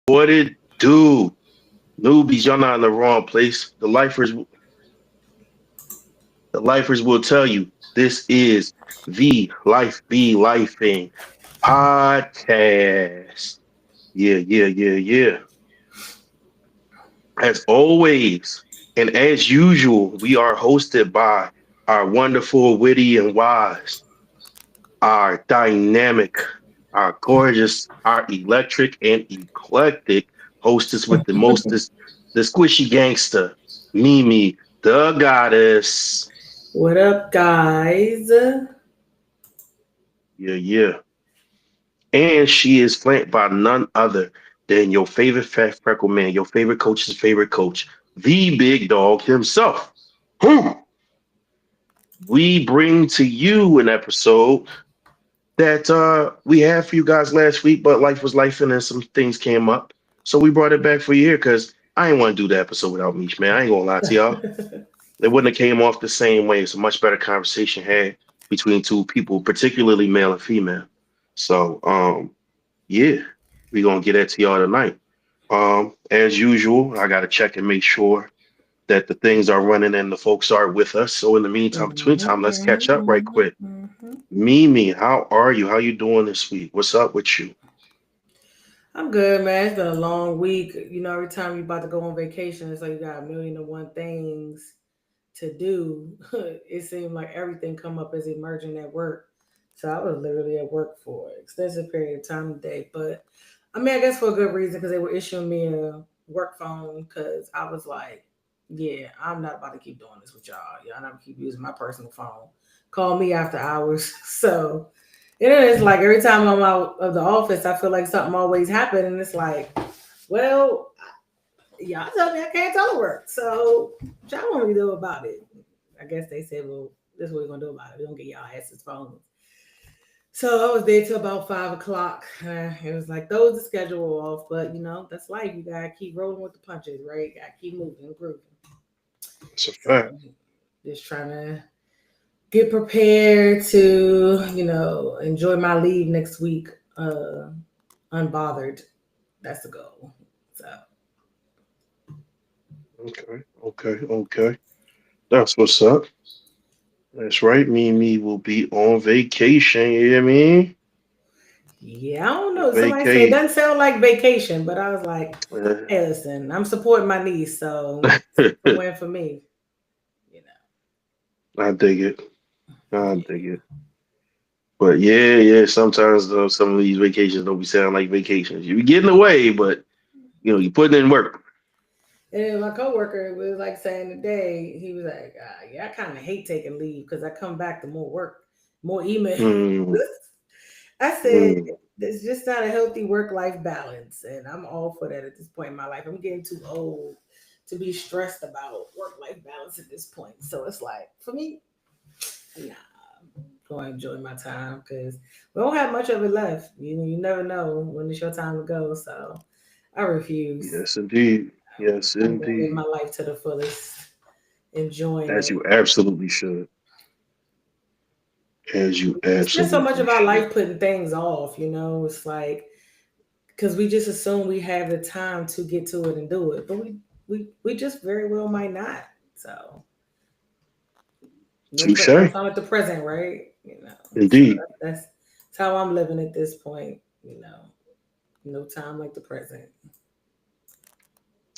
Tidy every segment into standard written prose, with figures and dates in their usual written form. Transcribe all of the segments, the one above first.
What it do? Newbies, y'all not in the wrong place. The lifers will tell you this is the Life Be Lifing podcast. Yeah, yeah, yeah, yeah. As always, and as usual, we are hosted by our wonderful, witty, and wise, our dynamic, our gorgeous, our electric and eclectic hostess with the mostest, the squishy gangster, Mimi, the goddess. What up, guys? Yeah, yeah. And she is flanked by none other than your favorite fat freckle man, your favorite coach's favorite coach, the big dog himself. Hmm. We bring to you an episode that we had for you guys last week, but life was life and then some things came up. So we brought it back for you here because I ain't want to do the episode without Meech, man. I ain't gonna lie to y'all. It wouldn't have came off the same way. It's a much better conversation had between two people, particularly male and female. So yeah, we're gonna get that to y'all tonight. As usual, I gotta check and make sure that the things are running and the folks are with us. So in the meantime, between time, let's catch up right quick. Mimi, how are you? How you doing this week? What's up with you? I'm good, man. It's been a long week. You know, every time you're about to go on vacation, it's like you got a million and one things to do. It seemed like everything come up as emerging at work. So I was literally at work for an extensive period of time today. But I mean, I guess for a good reason because they were issuing me a work phone because I was like, yeah, I'm not about to keep doing this with y'all. Y'all not keep using my personal phone. Call me after hours. So and then it's like every time I'm out of the office, I feel like something always happens, and it's like, well, y'all tell me I can't telework, so what y'all want me to do about it? I guess they said, well, this is what we're gonna do about it. We don't get y'all asses phones. So I was there till about 5 o'clock. It was like throw the schedule off, but you know that's life. You gotta keep rolling with the punches, right? You gotta keep moving and grooving. It's a So fact. just trying to get prepared to, enjoy my leave next week, unbothered. That's the goal. So Okay, okay, okay. That's what's up. That's right. Mimi will be on vacation. You hear me? yeah, I don't know. Somebody said it Vacate. doesn't sound like vacation, but I was like, hey, listen, I'm supporting my niece, so it's a win for me. You I dig it. I know, dig it. But yeah, yeah. Sometimes though, some of these vacations don't be sound like vacations. You be getting away, but you putting in work. and then my coworker was like saying today, he was like, yeah, I kind of hate taking leave because I come back to more work, more email. Mm, I said mm. it's just not a healthy work life balance, and I'm all for that at this point in my life. I'm getting too old to be stressed about work life balance at this point. So it's like for me, nah, I'm going to enjoy my time because we don't have much of it left. You never know when it's your time to go. So I refuse. Yes, indeed. Yes, I'm going to live indeed. my life to the fullest, enjoying As it. you absolutely should. As you It's just so much absolutely of our should. life putting things off. It's like because we just assume we have the time to get to it and do it, but we just very well might not. So no Touche. time at the present, right? So Indeed. that's how I'm living at this point. No time like the present.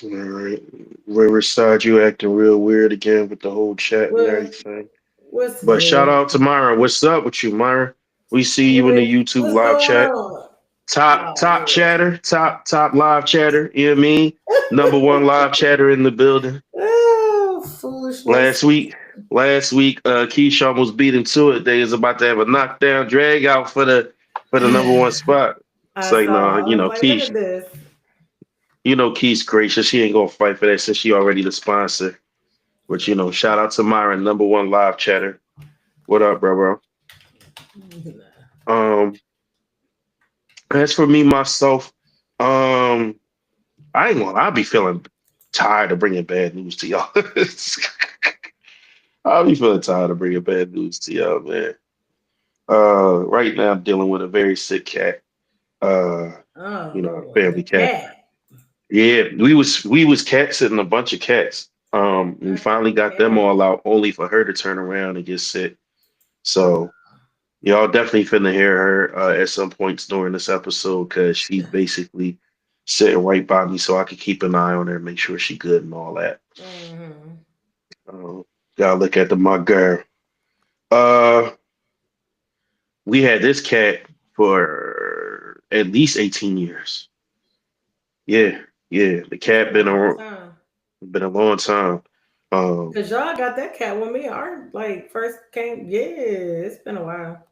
All right. Riverside, you acting real weird again with the whole chat and Well, everything. what's But shout new? out to Myra. What's up with you, Myra? We see you in the YouTube What's live going chat. on? Top Oh chatter, top live chatter. You know what I mean? Number one live chatter in the building. man, oh foolishness. Last week, Keisha almost beat him to it. They was about to have a knockdown drag out for the number one spot. It's I like, no, saw. I was like, look at this. Keith's gracious. She ain't gonna fight for that since she already the sponsor. But shout out to Myron, number one live chatter. What up, bro? Um, as for me myself, um, I ain't gonna. I'll be feeling tired of bringing bad news to y'all. I'll be feeling tired of bringing bad news to y'all, man. Right now I'm dealing with a very sick cat. Uh, Oh a Lord, a family cat. cat. Yeah, we was cat sitting a bunch of cats. We Not the finally got them cat. all out, only for her to turn around and get sick. So y'all definitely finna hear her at some points during this episode because she's basically sitting right by me, so I can keep an eye on her and make sure she good and all that. Hmm. Uh, Gotta look at my girl. Uh, we had this cat for at least 18 years. Yeah, yeah. The That's a cat long time. been a long time. Um, Cause y'all got that cat when me. Our like first came. Yeah, it's been a while.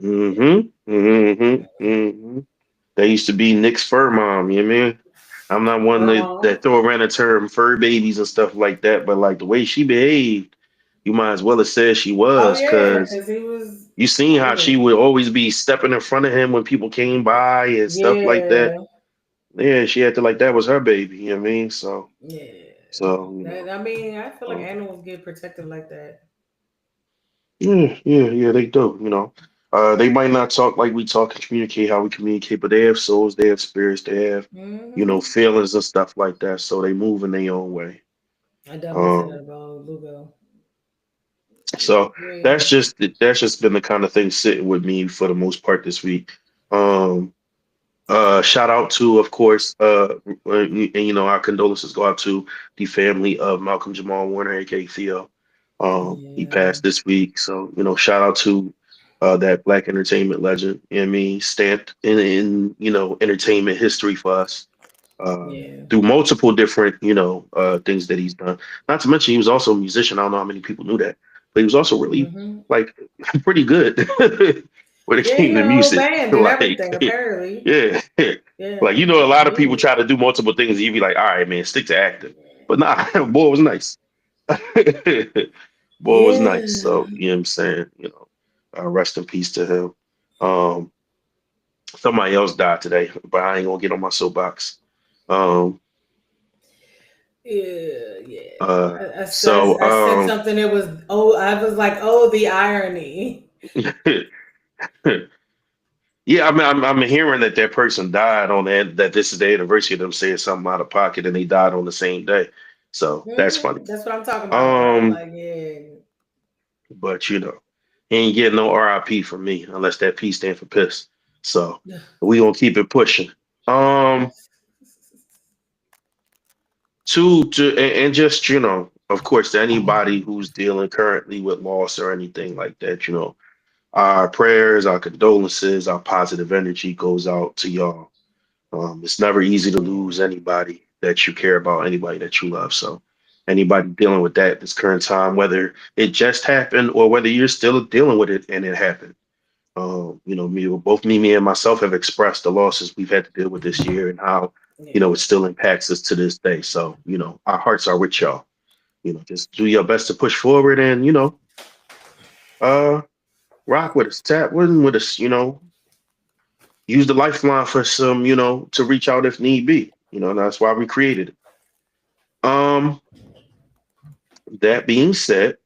mm-hmm. That used to be Nick's fur mom, you know what I mean? I'm not one Oh, that throw around the term fur babies and stuff like that, but like the way she behaved, you might as well have said she oh was, yeah, because cause he was. you seen how Yeah, she would always be stepping in front of him when people came by and stuff like that. yeah, Yeah, she acted like that was her baby, you know what I mean? So, yeah. so you That, know, I mean, I feel like um, animals get protected like that. yeah, they do, you know. They might not talk like we talk and communicate how we communicate, but they have souls, they have spirits, they have, Hmm. feelings and stuff like that. So they move in their own way. I definitely say that Um, about Lugo. so Agree. that's just been the kind of thing sitting with me for the most part this week. Um, Shout out to, of course, our condolences go out to the family of Malcolm Jamal Warner, aka Theo. He Yeah, passed this week, so shout out to that black entertainment legend. You know what I mean, stamped in entertainment history for us yeah. through multiple different things that he's done. Not to mention he was also a musician. I don't know how many people knew that, but he was also really Hmm. like pretty good when it Yeah, he came to had a whole music. band and Like, everything. Apparently, yeah, yeah, like a lot of people big. try to do multiple things. You'd be like, all right, man, stick to acting. But nah, boy was nice. Boy was nice. Yeah. So you know what I'm saying. Rest in peace to him. Um, Somebody else died today, but I ain't gonna get on my soapbox. Um, Yeah, yeah. uh, I, so I said something. It was oh, I was like, oh, the irony. Yeah, I mean, I'm hearing that that person died on that this is the anniversary of them saying something out of pocket, and they died on the same day. So that's funny. That's what I'm talking about. I was Um, like, yeah, but he ain't getting no RIP from me unless that P stand for piss. So we gonna keep it pushing. Um, and just of course, to anybody who's dealing currently with loss or anything like that, our prayers, our condolences, our positive energy goes out to y'all. It's never easy to lose yeah, anybody that you care about, anybody that you love. So anybody dealing with that this current time, whether it just happened or whether you're still dealing with it and it happened. Me and myself have expressed the losses we've had to deal with this year and how, it yeah. still impacts us to this day. So, our hearts are with y'all. Just do your best to push forward and, uh, rock with us, tap with us, use the lifeline for some, to reach out if need be. And that's why we created it. Um, that being said,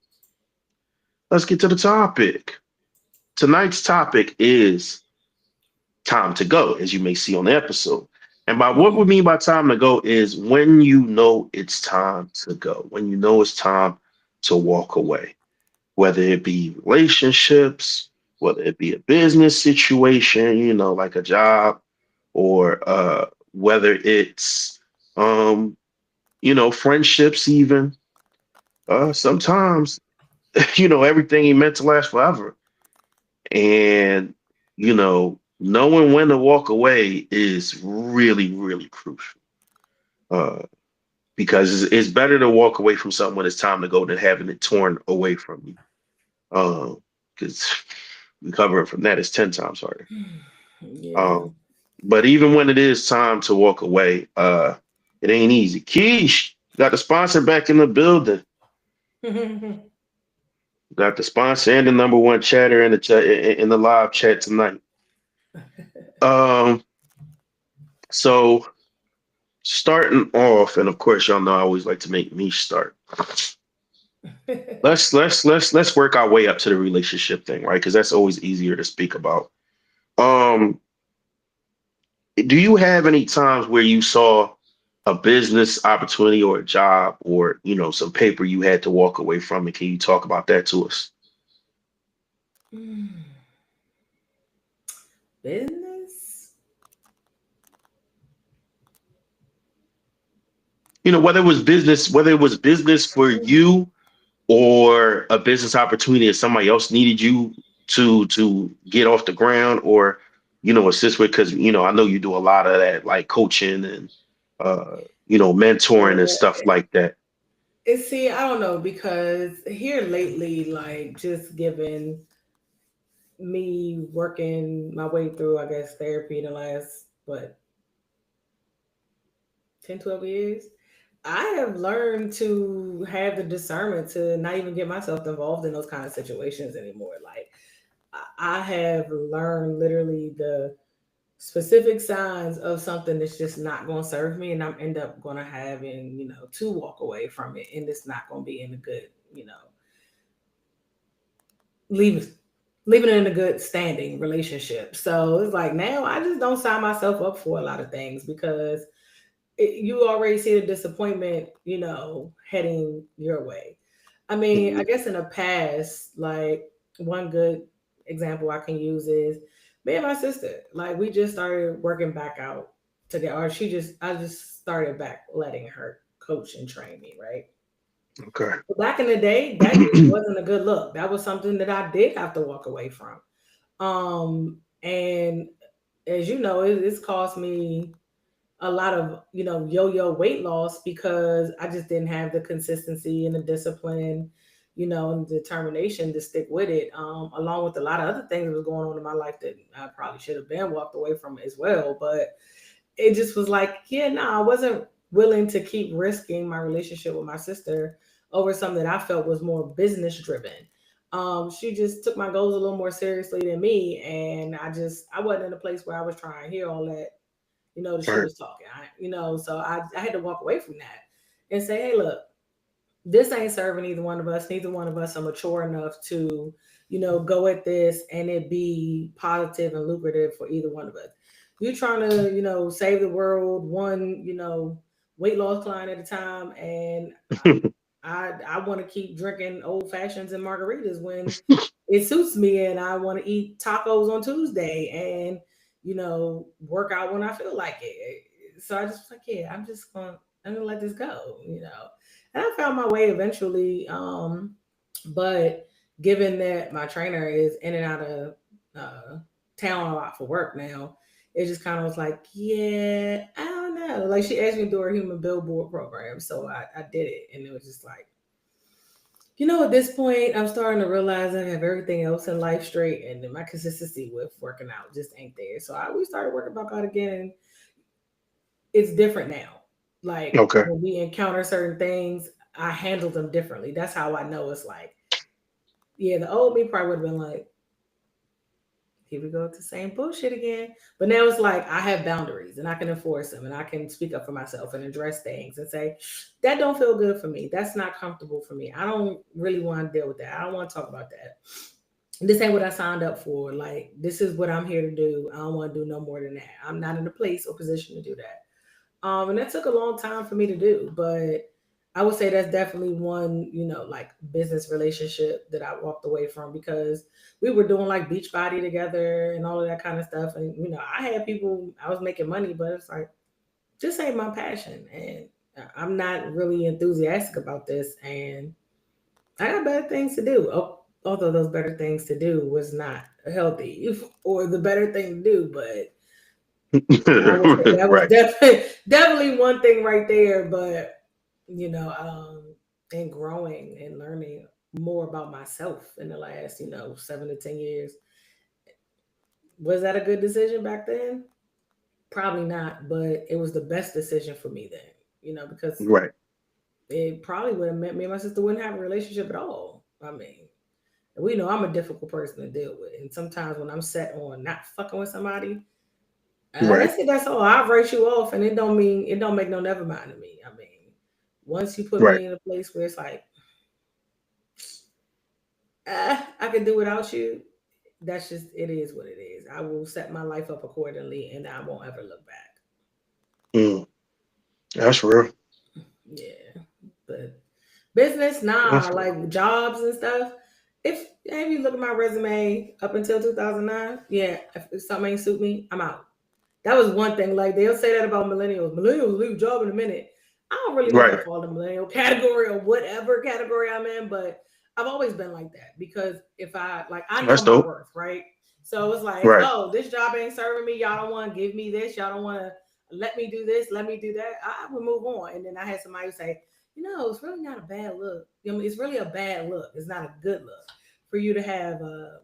let's get to the topic. Tonight's topic is time to go, as you may see on the episode. And by what we mean by time to go is when you know it's time to go, when you know it's time to walk away, whether it be relationships, whether it be a business situation, like a job, or whether it's friendships even. Sometimes, everything ain't meant to last forever. And, knowing when to walk away is really, really crucial. Uh, because it's better to walk away from something when it's time to go than having it torn away from you. Because recovering from that is 10 times harder. Yeah. Um, but even when it is time to walk away, it ain't easy. Keish, got the sponsor back in the building. Got the sponsor and the number one chatter in the chat in the live chat tonight. Um, so starting off, and of course, y'all know I always like to make me start. Let's work our way up to the relationship thing, right? Because that's always easier to speak about. Um, do you have any times where you saw? a business opportunity or a job or some paper you had to walk away from, and can you talk about that to us? Mm, business. Whether it was business for you or a business opportunity that somebody else needed you to get off the ground, or assist with, because I know you do a lot of that, like coaching and mentoring and stuff Yeah. like that. See, I don't know because here lately, like just given me working my way through, I guess, therapy in the last, what, 10, 12 years, I have learned to have the discernment to not even get myself involved in those kind of situations anymore. Like, I have learned literally the specific signs of something that's just not going to serve me, and I'm end up going to having, to walk away from it, and it's not going to be in a good, leave leaving it in a good standing relationship. So it's like now I just don't sign myself up for a lot of things because you already see the disappointment, heading your way. I mean, I Mhm. guess in the past, like one good example I can use is me and my sister. Like we just started working back out together, or I just started back letting her coach and train me, right? Okay. But back in the day, that just wasn't a good look. That was something that I did have to walk away from. And as you know, it's cost me a lot of yo-yo weight loss because I just didn't have the consistency and the discipline, and determination to stick with it. Along with a lot of other things that was going on in my life that I probably should have been walked away from as well. But it just was like, yeah, no, I wasn't willing to keep risking my relationship with my sister over something that I felt was more business driven. She just took my goals a little more seriously than me, and I wasn't in a place where I was trying to hear all that that she Right. was talking. So I had to walk away from that and say, hey, look, this ain't serving either one of us. Neither one of us are mature enough to, go at this and it be positive and lucrative for either one of us. You're trying to, save the world one, weight loss client at a time, and I want to keep drinking old fashions and margaritas when it suits me, and I want to eat tacos on Tuesday and work out when I feel like it. So I just was like, yeah, I'm gonna let this go. And I found my way eventually. But given that my trainer is in and out of town a lot for work now, it just kind of was like, yeah, I don't know. Like she asked me to do her human billboard program, so I did it, and it was just like, at this point, I'm starting to realize I have everything else in life straight, and then my consistency with working out just ain't there. So we started working back out again, and it's different now. Like Okay. when we encounter certain things, I handle them differently. That's how I know it's like, yeah, the old me probably would have been like, here we go with the same bullshit again. But now it's like I have boundaries and I can enforce them and I can speak up for myself and address things and say, that don't feel good for me. That's not comfortable for me. I don't really want to deal with that. I don't want to talk about that. This ain't what I signed up for. Like, this is what I'm here to do. I don't want to do no more than that. I'm not in a place or position to do that. And that took a long time for me to do, but I would say that's definitely one, like business relationship that I walked away from because we were doing like beach body together and all of that kind of stuff. And, I had people, I was making money, but it's like, this ain't my passion. And I'm not really enthusiastic about this. And I got better things to do. Although those better things to do was not healthy or the better thing to do, but I would say that was Right. definitely one thing right there. But and growing and learning more about myself in the last 7 to 10 years, was that a good decision back then? Probably not, but it was the best decision for me then. Because Right. it probably would have meant me and my sister wouldn't have a relationship at all. I mean, we know I'm a difficult person to deal with, and sometimes when I'm set on not fucking with somebody, Right. that's it. That's all. I'll write you off, and it don't make no never mind to me. I mean, once you put Right. me in a place where it's like, I can do without you. That's just it is what it is. I will set my life up accordingly, and I won't ever look back. Mm. That's real. Yeah, but business, nah, That's real. like jobs and stuff. If you look at my resume up until 2009, yeah, if something ain't suit me, I'm out. That was one thing. Like they'll say that about millennials. Millennials leave job in a minute. I don't really know if I Right. fall in the millennial category or whatever category I'm in, but I've always been like that because if I know That's my dope. worth, right? So it's like, Right. oh, this job ain't serving me. Y'all don't want to give me this. Y'all don't want to let me do this. Let me do that. I would move on. And then I had somebody say, it's really not a bad look. It's really a bad look. It's not a good look for you to have a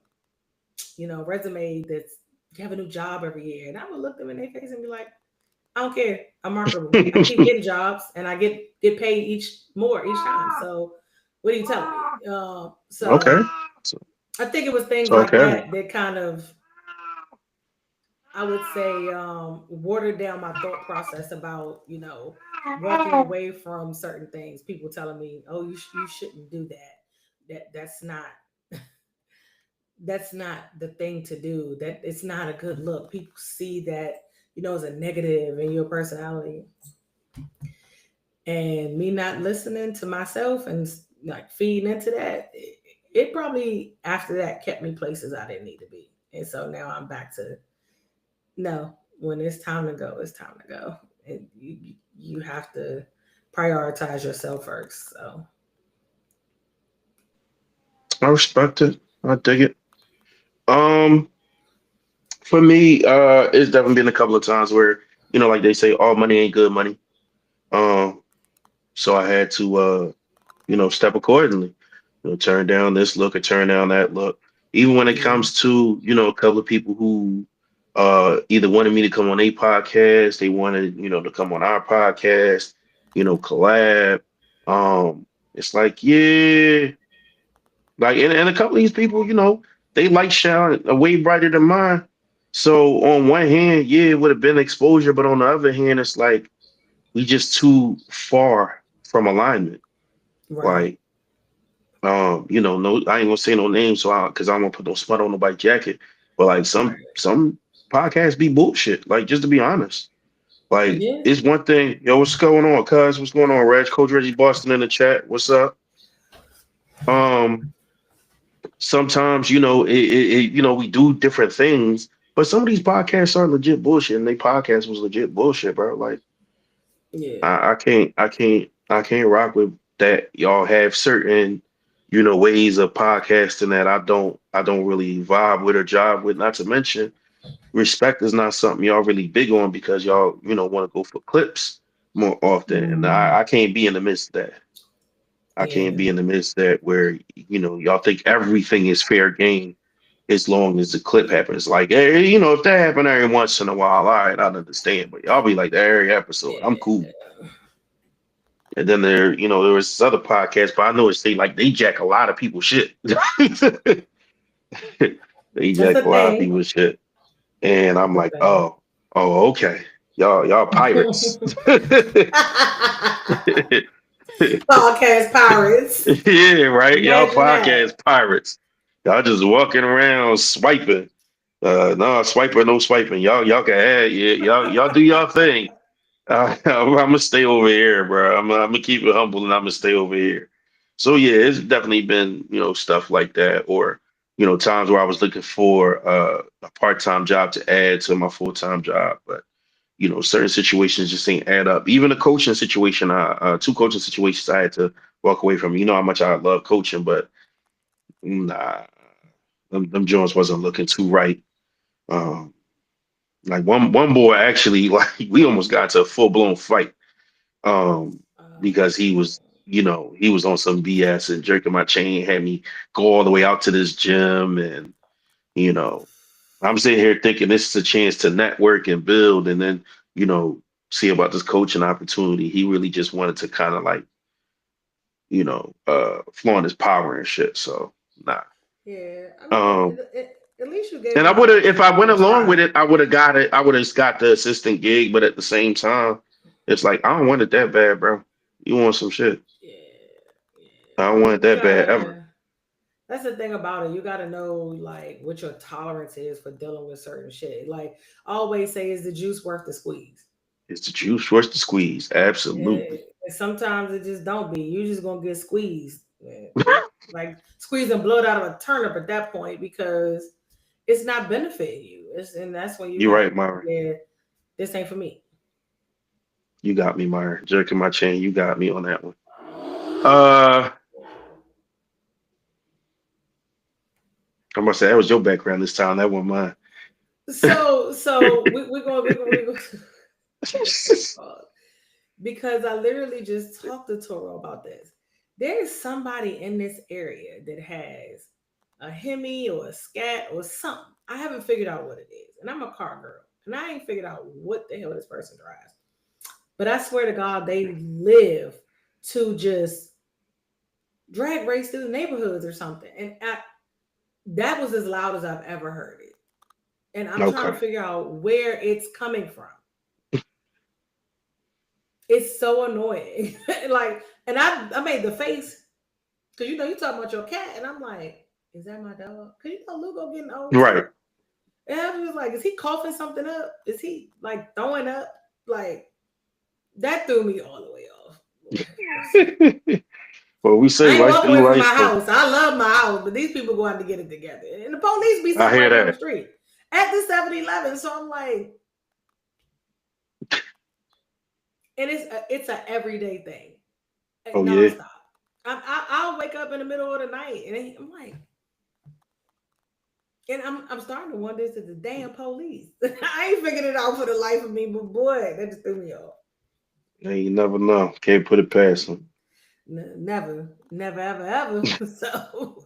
resume that's you have a new job every year. And I would look them in their face and be like, I don't care. I'm marketable. I keep getting jobs and I get paid each time. So what are you telling me? Okay. So So, I think it was things so like okay. that kind of I would say watered down my thought process about walking away from certain things. People telling me, "Oh, you shouldn't do that. That's not the thing to do. That it's not a good look. People see that as a negative in your personality, and me not listening to myself and like feeding into that. It probably after that kept me places I didn't need to be, and so now I'm back to no. When it's time to go, it's time to go, and you have to prioritize yourself first. So I respect it. I dig it. Um, for me, it's definitely been a couple of times where, like they say, all money ain't good money. Um, so I had to step accordingly. Turn down this look or turn down that look. Even when it yeah, comes to, a couple of people who either wanted me to come on a podcast, they wanted, to come on our podcast, collab. It's like, yeah, like and a couple of these people, they like shine way brighter than mine. So on one hand, yeah, it would have been exposure, but on the other hand, it's like we just too far from alignment. right, Like no, I ain't gonna say no names, so because I don't want to put no smut on nobody's jacket. But like right, some podcasts be bullshit. Like just to be honest, like yeah, it's one thing. Yo, what's going on, cuz? What's going on, Reg? Coach Reggie Boston in the chat. What's up? Um, sometimes we do different things, but some of these podcasts are legit bullshit, and they podcast was legit bullshit, bro. Like yeah, I can't rock with that. Y'all have certain, ways of podcasting that I don't really vibe with or jive with. Not to mention, respect is not something y'all really big on because y'all, want to go for clips more often. And mm, I can't be in the midst of that. I can't yeah, be in the midst of that where, y'all think everything is fair game as long as the clip happens. Like, hey, if that happened every once in a while, all right, I'd understand. But y'all be like that every episode. I'm cool. yeah. And then there was this other podcast, but I know it's they jack a lot of people's shit. They That's jack the a lot of thing. people's shit. And That's I'm the like, thing. oh, okay. Y'all pirates. Podcast pirates. Yeah, right. Y'all Imagine that. podcast pirates. Y'all just walking around swiping. No swiping, no swiping. Y'all can add, yeah, y'all do y'all thing. I'm gonna stay over here, bro. I'm gonna keep it humble and I'm gonna stay over here. So yeah, it's definitely been stuff like that, or times where I was looking for a part-time job to add to my full-time job, but certain situations just ain't add up. Even a coaching situation, two coaching situations I had to walk away from. You know how much I love coaching, but nah, them Jones wasn't looking too right. Um, like one boy actually, like we almost got to a full-blown fight um, because he was on some BS and jerking my chain, had me go all the way out to this gym, and you know, I'm sitting here thinking this is a chance to network and build, and then you know, see about this coaching opportunity. He really just wanted to kind of like flaunt his power and shit. So nah. Yeah, I mean, Um, at least you gave and it I an would have, if I opportunity went to along try. with it, I would have got it. I would have got the assistant gig, but at the same time, it's like I don't want it that bad, bro. You want some shit? Yeah, I yeah. don't want it You that bad ever. gotta. That's the thing about it. You gotta know like what your tolerance is for dealing with certain shit. Like I always say, is the juice worth the squeeze? It's the juice worth the squeeze. And, Absolutely. and sometimes it just don't be. You just gonna get squeezed, like squeezing blood out of a turnip at that point because it's not benefiting you. And that's when you You're have to right, be, Myron. yeah, this ain't for me. You got me, Myron. Jerking my chain. You got me on that one. Uh, I must say that was your background this time. That wasn't mine. So we're going because I literally just talked to Toro about this. There is somebody in this area that has a Hemi or a Scat or something. I haven't figured out what it is, and I'm a car girl, and I ain't figured out what the hell this person drives. But I swear to God, they live to just drag race through the neighborhoods or something, and that was as loud as I've ever heard it. And I'm trying to Okay. figure out where it's coming from. It's so annoying. Like, and I made the face because you talking about your cat, and I'm like, is that my dog? Cause Lugo getting old Right. too. And I was just like, is he coughing something up? Is he like throwing up? Like that threw me all the way off. Listen, Well, we say I ain't life walk be away from my life, but house. I love my house, but these people going to get it together. And the police be I sitting hear right down the that. street at the 7-Eleven. So I'm like, and it's a everyday thing, Oh yeah. nonstop. I'll wake up in the middle of the night and I'm like, and I'm starting to wonder is it the damn police? I ain't figured it out for the life of me, but boy, that just threw me off. Hey, you never know. Can't put it past them. Never, never, ever, ever. So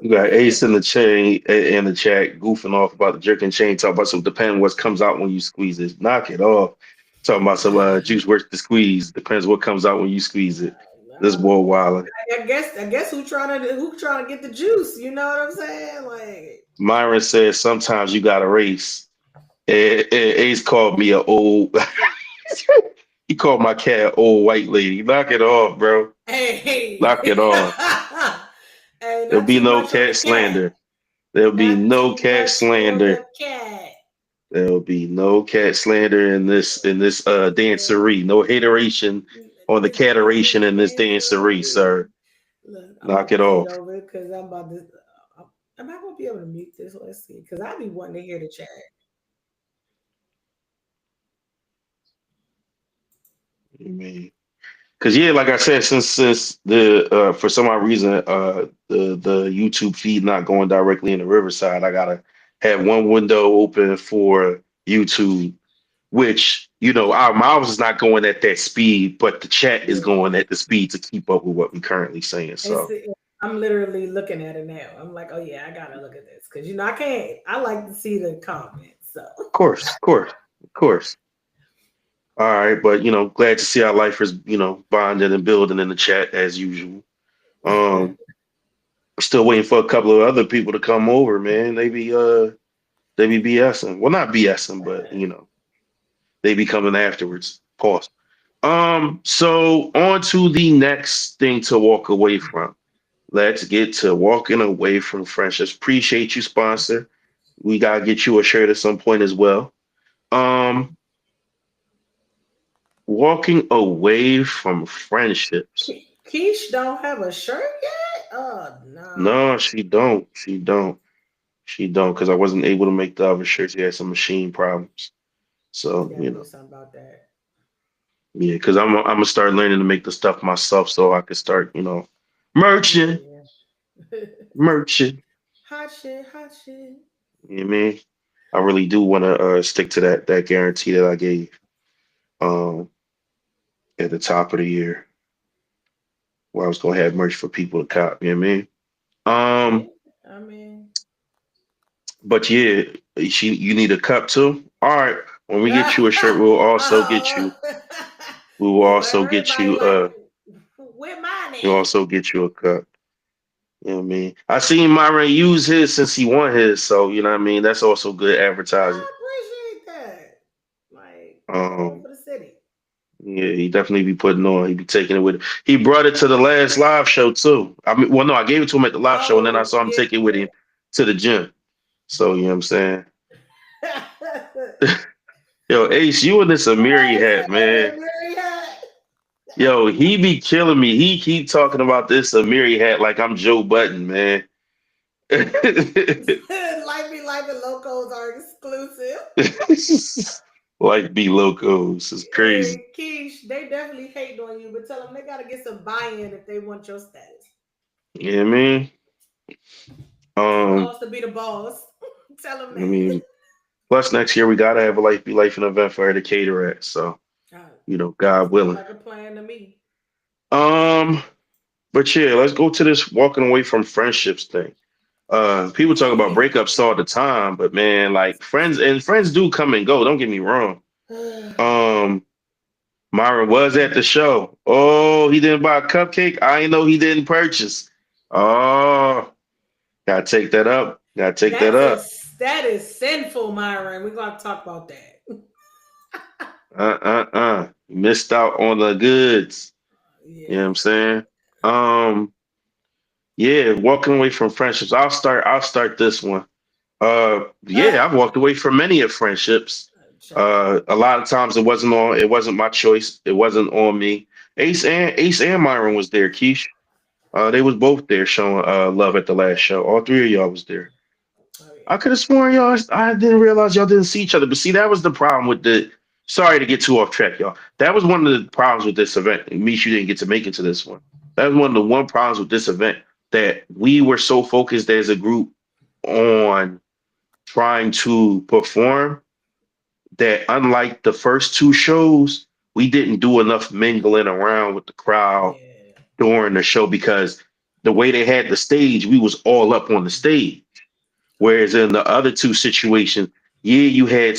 You got Ace in the chain in the chat goofing off about the jerking chain. Talk about some depending what comes out when you squeeze it. Knock it off. Talking about some juice worth the squeeze. Depends what comes out when you squeeze it. This boy wildin'. I guess who trying to get the juice? You know what I'm saying? Like, Myron says sometimes you got to race. Ace called me a old. He called my cat an old white lady. Knock it off, bro. hey, Knock it off. hey, There'll not be too no much on the cat cat. slander. There'll be Not no too cat much on slander. the cat. There'll be no cat slander in this Yeah. dancery. No hateration on the In this cateration in this dancery, dancery. sir. Look, I'm Knock about to it get off. over it because I'm about to. Am I gonna be able to mute this? Let's see. Because I be wanting to hear the chat. I mean, because yeah, like I said, since the for some odd reason the YouTube feed not going directly in the Riverside, I gotta have one window open for YouTube, which our mouse is not going at that speed, but the chat is Yeah, going at the speed to keep up with what we're currently saying. it's. So I'm literally looking at it now. I'm like, oh yeah, I gotta look at this because I can't. I like to see the comments. So of course, of course, of course. All right, but glad to see our lifers, bonding and building in the chat as usual. Um, Still waiting for a couple of other people to come over, man. They be BSing. Well, not BSing, but they be coming afterwards. Pause. So on to the next thing to walk away from. Let's get to walking away from friendships. Appreciate you, sponsor. We gotta get you a shirt at some point as well. Um, Walking away from friendships. Keish don't have a shirt yet. Oh no. No, she don't. She don't. She don't because I wasn't able to make the other shirts. He had some machine problems. You So, gotta do something about that. yeah, because I'm gonna start learning to make the stuff myself so I could start, merching, Yeah. merching. Hot shit, hot shit. You know what I mean? I really do want to stick to that guarantee that I gave um at the top of the year where I was gonna have merch for people to cop. You know what I mean? Yeah. Um, I mean, but yeah, you need a cup too. All right, when we get you a shirt, we'll also get uh, you. We will look, also get everybody you. like, where mine We'll at? also get you a cup. You know what I mean? I seen Myron use his since he won his, so you know what I mean. That's also good advertising. I appreciate that. Like, doing it Um, for the city. yeah, he definitely be putting on. He be taking it with him. He brought it to the last live show too. I mean, well, no, I gave it to him at the live show, and then I Oh saw him yeah. take it with him to the gym. So you know what I'm saying. Yo, Ace, you and this Amiri Yes, hat, man. Mary had. Yo, he be killing me. He keep talking about this Amiri hat like I'm Joe Button, man. Life be life and locos are exclusive. Like be locos. It's crazy. Hey, Keish, they definitely hate on you, but tell them they gotta get some buy-in if they want your status. Yeah, man. It Um, costs to be the boss. Tell them I that. mean, plus next year we gotta have a life be life an event for her to cater at. So, God, God sounds willing. like a plan to me. Um, but yeah, let's go to this walking away from friendships thing. People talk about breakups all the time, but man, like friends do come and go. Don't get me wrong. Um, Myron was at the show. Oh, he didn't buy a cupcake. I ain't know he didn't purchase. Oh, gotta take that up. Gotta take that That's a up. that is sinful, Myron. We're gonna talk about that. Missed out on the goods. You know what I'm Yeah, saying? Um, yeah, walking away from friendships. I'll start this one. Yeah, I've walked away from many of friendships. child. A lot of times it wasn't my choice. It wasn't on me. Ace and Myron was there, Keish. They was both there showing love at the last show. All three of y'all was there. Oh I yeah. could have sworn y'all. I didn't realize y'all didn't see each other. But see, that was the problem with the. Sorry to get too off track, y'all. That was one of the problems with this event. Misha didn't get to make it to this one. That was one of the one problems with this event that we were so focused as a group on trying to perform that unlike the first two shows, we didn't do enough mingling around with the crowd Yeah. during the show because the way they had the stage, we was all up on the stage. Oh Whereas yeah. in the other two situations, yeah, you had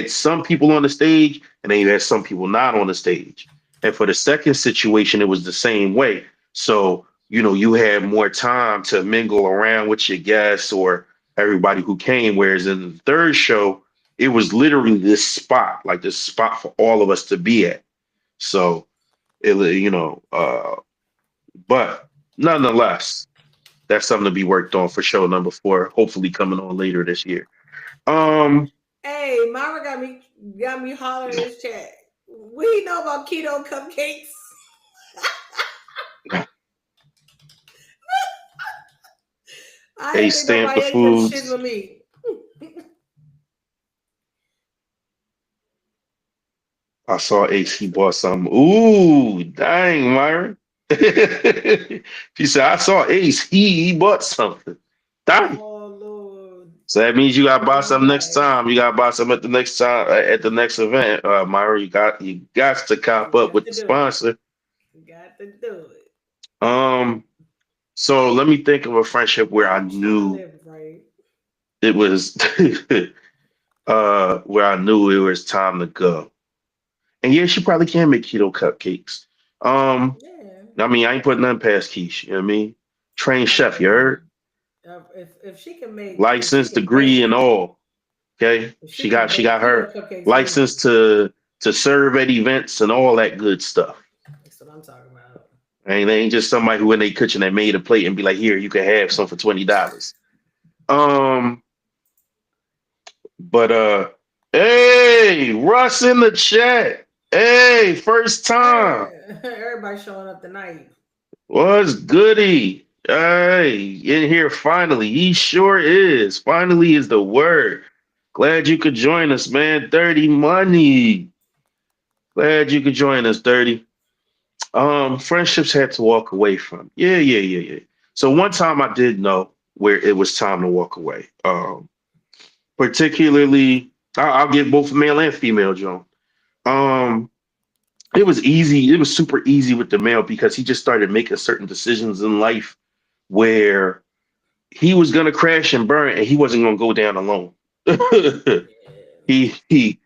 some people on the stage, and then you had some people not on the stage. And for the second situation, it was the same way. So you had more time to mingle around with your guests or everybody who came. Whereas in the third show, it was literally this spot for all of us to be at. So but nonetheless, that's something to be worked on for show number 4, hopefully coming on later this year. Um, Hey, Myra got me hollering in his chat. We know about keto cupcakes. I they didn't think stamp nobody the ate them shits foods. with me. I saw Ace. He bought some. Ooh, dang, Myron. She said, I saw Ace. He bought something. Dang. Oh Lord, So that means you gotta buy don't some next laugh. time. You gotta buy some at the next time at the next event. Myron, you got to cop You up got with to the do it. sponsor. You got to do it. Um, so let me think of a friendship where I I'm trying to knew live right. it was where I knew it was time to go. And yeah, she probably can make keto cupcakes. Um, Yeah. I mean, I ain't putting nothing past Keish. You know what I mean? Trained I chef, you heard? mean, if she License, can degree, bake, and all. Okay. if she She can got she bake got keto her cupcakes, license easy. to serve at events and all that good stuff. That's what I'm talking about. And they ain't just somebody who in their kitchen that made a plate and be like, here, you can have some for $20. Um, but hey, Russ in the chat. Hey, first time. Everybody showing up tonight. What's goody? Hey, in here finally. He sure is. Finally is the word. Glad you could join us, man. Dirty money. Glad you could join us, Dirty. Friendships had to walk away from. Yeah, yeah, yeah, yeah. So one time I did know where it was time to walk away. Particularly, I'll give both male and female, Joan. Um, it was easy. It was super easy with the male because he just started making certain decisions in life where he was gonna crash and burn, and he wasn't gonna go down alone. he he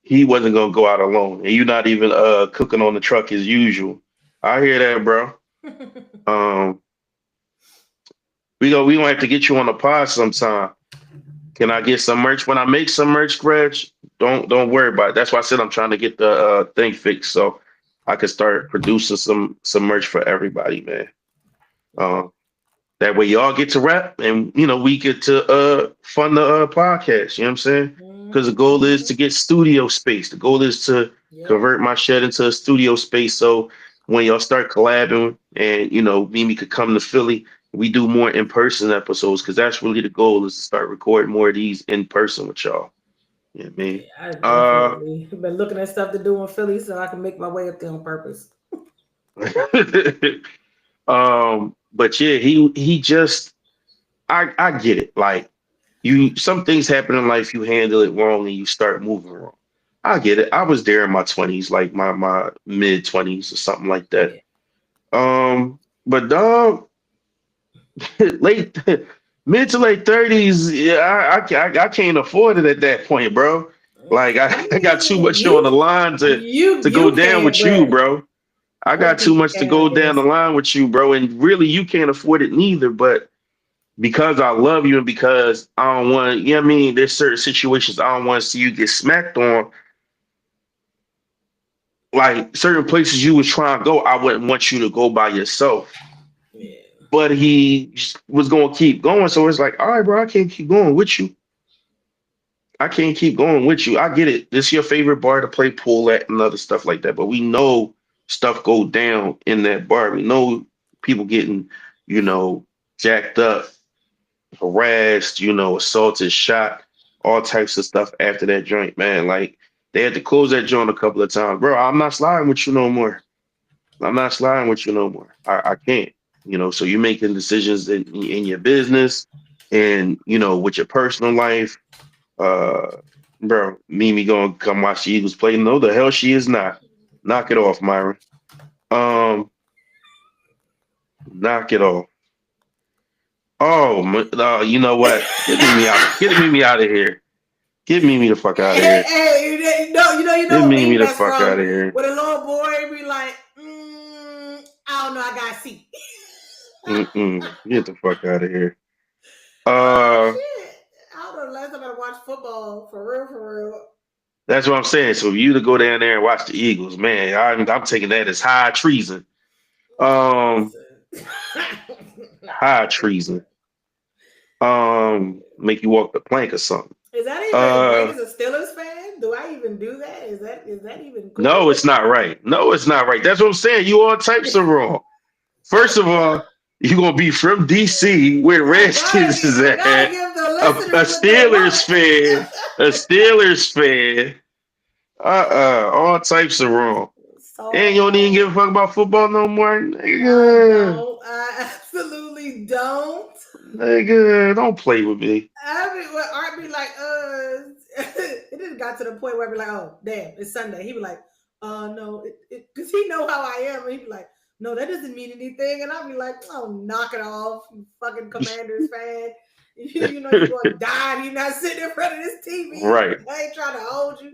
he wasn't gonna go out alone, and you're not even cooking on the truck as usual. I hear that, bro. Yeah. Um, we gonna have to get you on the pod sometime. Can I get some merch when I make some merch, Greg? Don't worry about it. That's why I said I'm trying to get the thing fixed so I can start producing some merch for everybody, man. Yeah. Um, that way y'all get to rap and we get to fund the podcast. You know what I'm saying? because the goal is to get studio space. The goal is to Yep. convert my shed into a studio space. So when y'all start collabing and Mimi could come to Philly, we do more in person episodes because that's really the goal is to start recording more of these in person with y'all. You know what I Yeah, mean? I Uh definitely been looking at stuff to do in Philly so I can make my way up there on purpose. but yeah, he just I get it. Like you some things happen in life, you handle it wrong and you start moving wrong. I get it. I was there in my 20s, like my mid 20s or something like that. Yeah. But dog, late mid to late 30s, yeah, I can't afford it at that point, bro. Like I I got too mean, much on the line to go you down can, with you, but bro. I other got too people much to can, I go down the guess. line with you, bro. And really, you can't afford it neither. But because I love you and because I don't want, you know what I mean? There's certain situations I don't want to see you get smacked on. Like certain places you was trying to go, I wouldn't want you to go by yourself. Yeah. But he was going to keep going. So it's like, all right, bro, I can't keep going with you. I can't keep going with you. I get it. This is your favorite bar to play pool at and other stuff like that. But we know stuff go down in that bar. We know people getting, you know, jacked up, harassed, assaulted, shot, all types of stuff after that joint, man. Like they had to close that joint a couple of times. Bro, I'm not sliding with you no more. I'm not sliding with you no more. I can't. So you're making decisions in your business and with your personal life. Uh bro, Mimi gonna come watch the Eagles play. No, the hell she is not. Knock it off, Myron. Um, knock it off. Oh, you know what? Get Mimi out. Get Mimi out of here. Get Mimi the fuck out of Hey, here. hey, you know Get what Mimi meme the that's fuck out from? of here. When a little boy be like, I don't know, I gotta see. Mm-mm. Get the fuck out of here. Oh Uh, shit! I don't know. The last time I watched football, for real, for real. that's what I'm saying. So you to go down there and watch the Eagles, man, I'm taking that as high treason. Um, Listen. high treason. Make you walk the plank or something. Is that even right Uh, as a Steelers fan? Do I even do that? Is that even cool? no, it's not right. No, it's not right. That's what I'm saying. You all types of wrong. First of all, you gonna be from DC where Redskins is I gotta at, give the a listeners what they Steelers want. fan, a Steelers fan. All types of wrong. And you don't even give a So fuck about football no more, I nigga. don't. I absolutely don't. Nigga, don't play with me. I mean, well, Art be like, it just got to the point where I be like, oh, damn, it's Sunday. He be like, no, because he know how I am. And he be like, no, that doesn't mean anything. And I be like, oh, knock it off, you fucking Commanders fan. You know you're going to die if you're not sitting in front of this TV. Right. I ain't trying to hold you.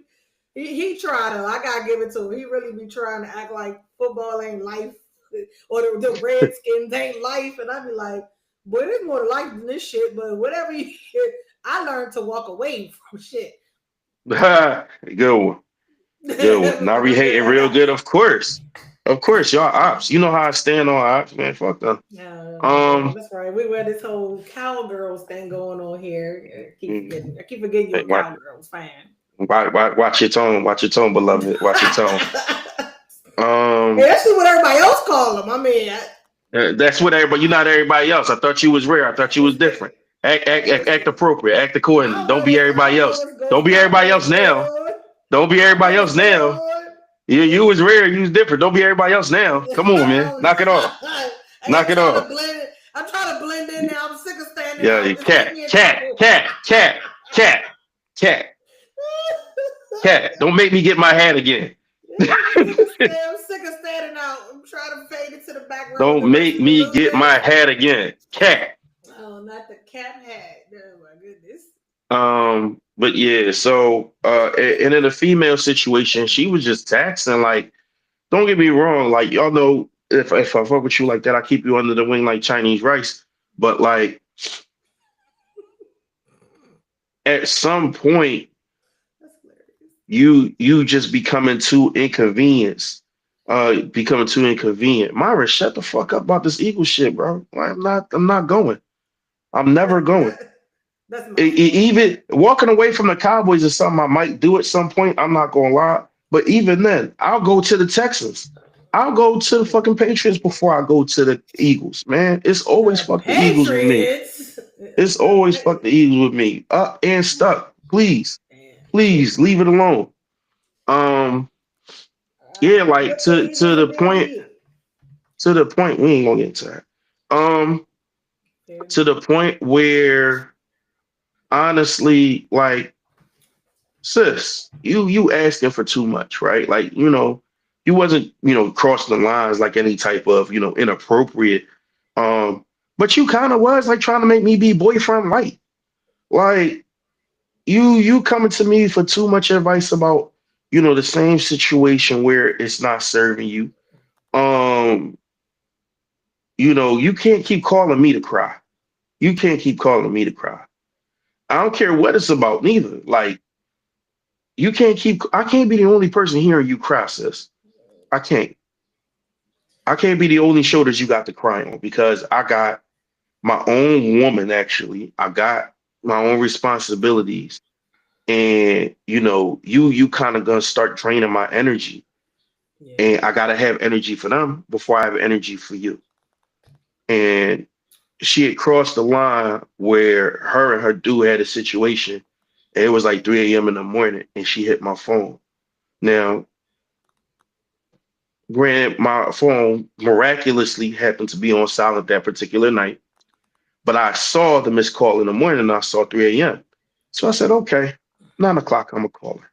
He try to. I gotta give it to him. He really be trying to act like football ain't life, or the Redskins ain't life. And I be like, boy, there's more to life than this shit. But whatever you, I learned to walk away from shit. Good one. Good one. Now we hating real good, of course. Of course, y'all ops. You know how I stand on ops, man. Fuck them. Yeah, Um, that's right. We had this whole cowgirls thing going on here. mm, I keep forgetting you're hey, a cowgirls fan. watch your tone. Watch your tone, beloved. Watch your tone. Hey, Um, that's just what everybody else call them. I mean, that's what everybody. You're not everybody else. I thought you was rare. I thought you was different. Act appropriate. Act accordingly. Don't be I everybody don't know else. what's Don't going. be I don't know everybody what's else going now. on. Don't be I don't know everybody what's else going now. on. You was rare. You was different. Don't be everybody else now. Come on, man. Knock it off. Hey, Knock I'm it trying to off. blend it. I'm trying to blend in now. I'm sick of standing Yeah, out. Just keep cat, me in cat, trouble. cat, cat, cat, cat, cat. Don't make me get my hat again. I'm sick of standing out. I'm trying to fade into the background with the Don't rest make of the me get losers. my hat again. Cat. Oh, not the cap hat. Oh my goodness. But yeah, so and in a female situation, she was just taxing. Like, don't get me wrong, like y'all know if I fuck with you like that, I keep you under the wing like Chinese rice. But like at some point, That's hilarious. you just becoming too inconvenient. Myra, shut the fuck up about this Eagle shit, bro. I'm not going. I'm never going. That's my fault. Even walking away from the Cowboys is something I might do at some point. I'm not gonna lie, but even then, I'll go to the Texans. I'll go to the fucking Patriots before I go to the Eagles. Man, it's always The fuck the Eagles with me. Patriots. It's The always fuck the Eagles with me. Up and stuck. Please, shit. please leave it alone. Um, yeah, like He's a bad hit. to the point we ain't gonna get into that. Um, Fair to enough. the point where honestly, like, sis, you asking for too much, right? Like, you wasn't, crossing the lines like any type of, inappropriate. Um, but you kind of was like trying to make me be boyfriend light. Like, you coming to me for too much advice about, the same situation where it's not serving you. Um, you can't keep calling me to cry. You can't keep calling me to cry. I don't care what it's about, neither. Like, I can't be the only person hearing you cry, sis. I can't. I can't be the only shoulders you got to cry on because I got my own woman, actually. I got my own responsibilities. And, you kind of gonna start draining my energy. Yeah. And I gotta have energy for them before I have energy for you. And she had crossed the line where her and her dude had a situation. And it was like 3 a.m. in the morning and she hit my phone. Now, granted, my phone miraculously happened to be on silent that particular night, but I saw the missed call in the morning and I saw 3 a.m. So I said, okay, 9 o'clock, I'm gonna call her.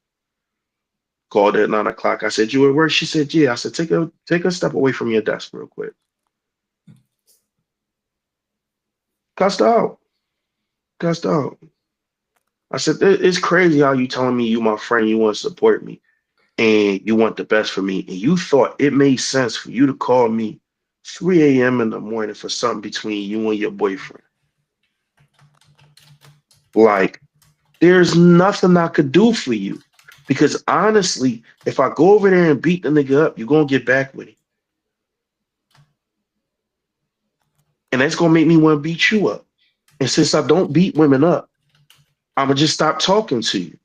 Called her at 9 o'clock. I said, you at work? She said, yeah. I said, take a step away from your desk real quick. Cussed her out. Cussed her out. I said, it's crazy how you telling me you my friend, you want to support me, and you want the best for me. And you thought it made sense for you to call me 3 a.m. in the morning for something between you and your boyfriend. Like, there's nothing I could do for you. Because honestly, if I go over there and beat the nigga up, you're gonna get back with him. And that's gonna make me want to beat you up. And since I don't beat women up, I'm gonna just stop talking to you.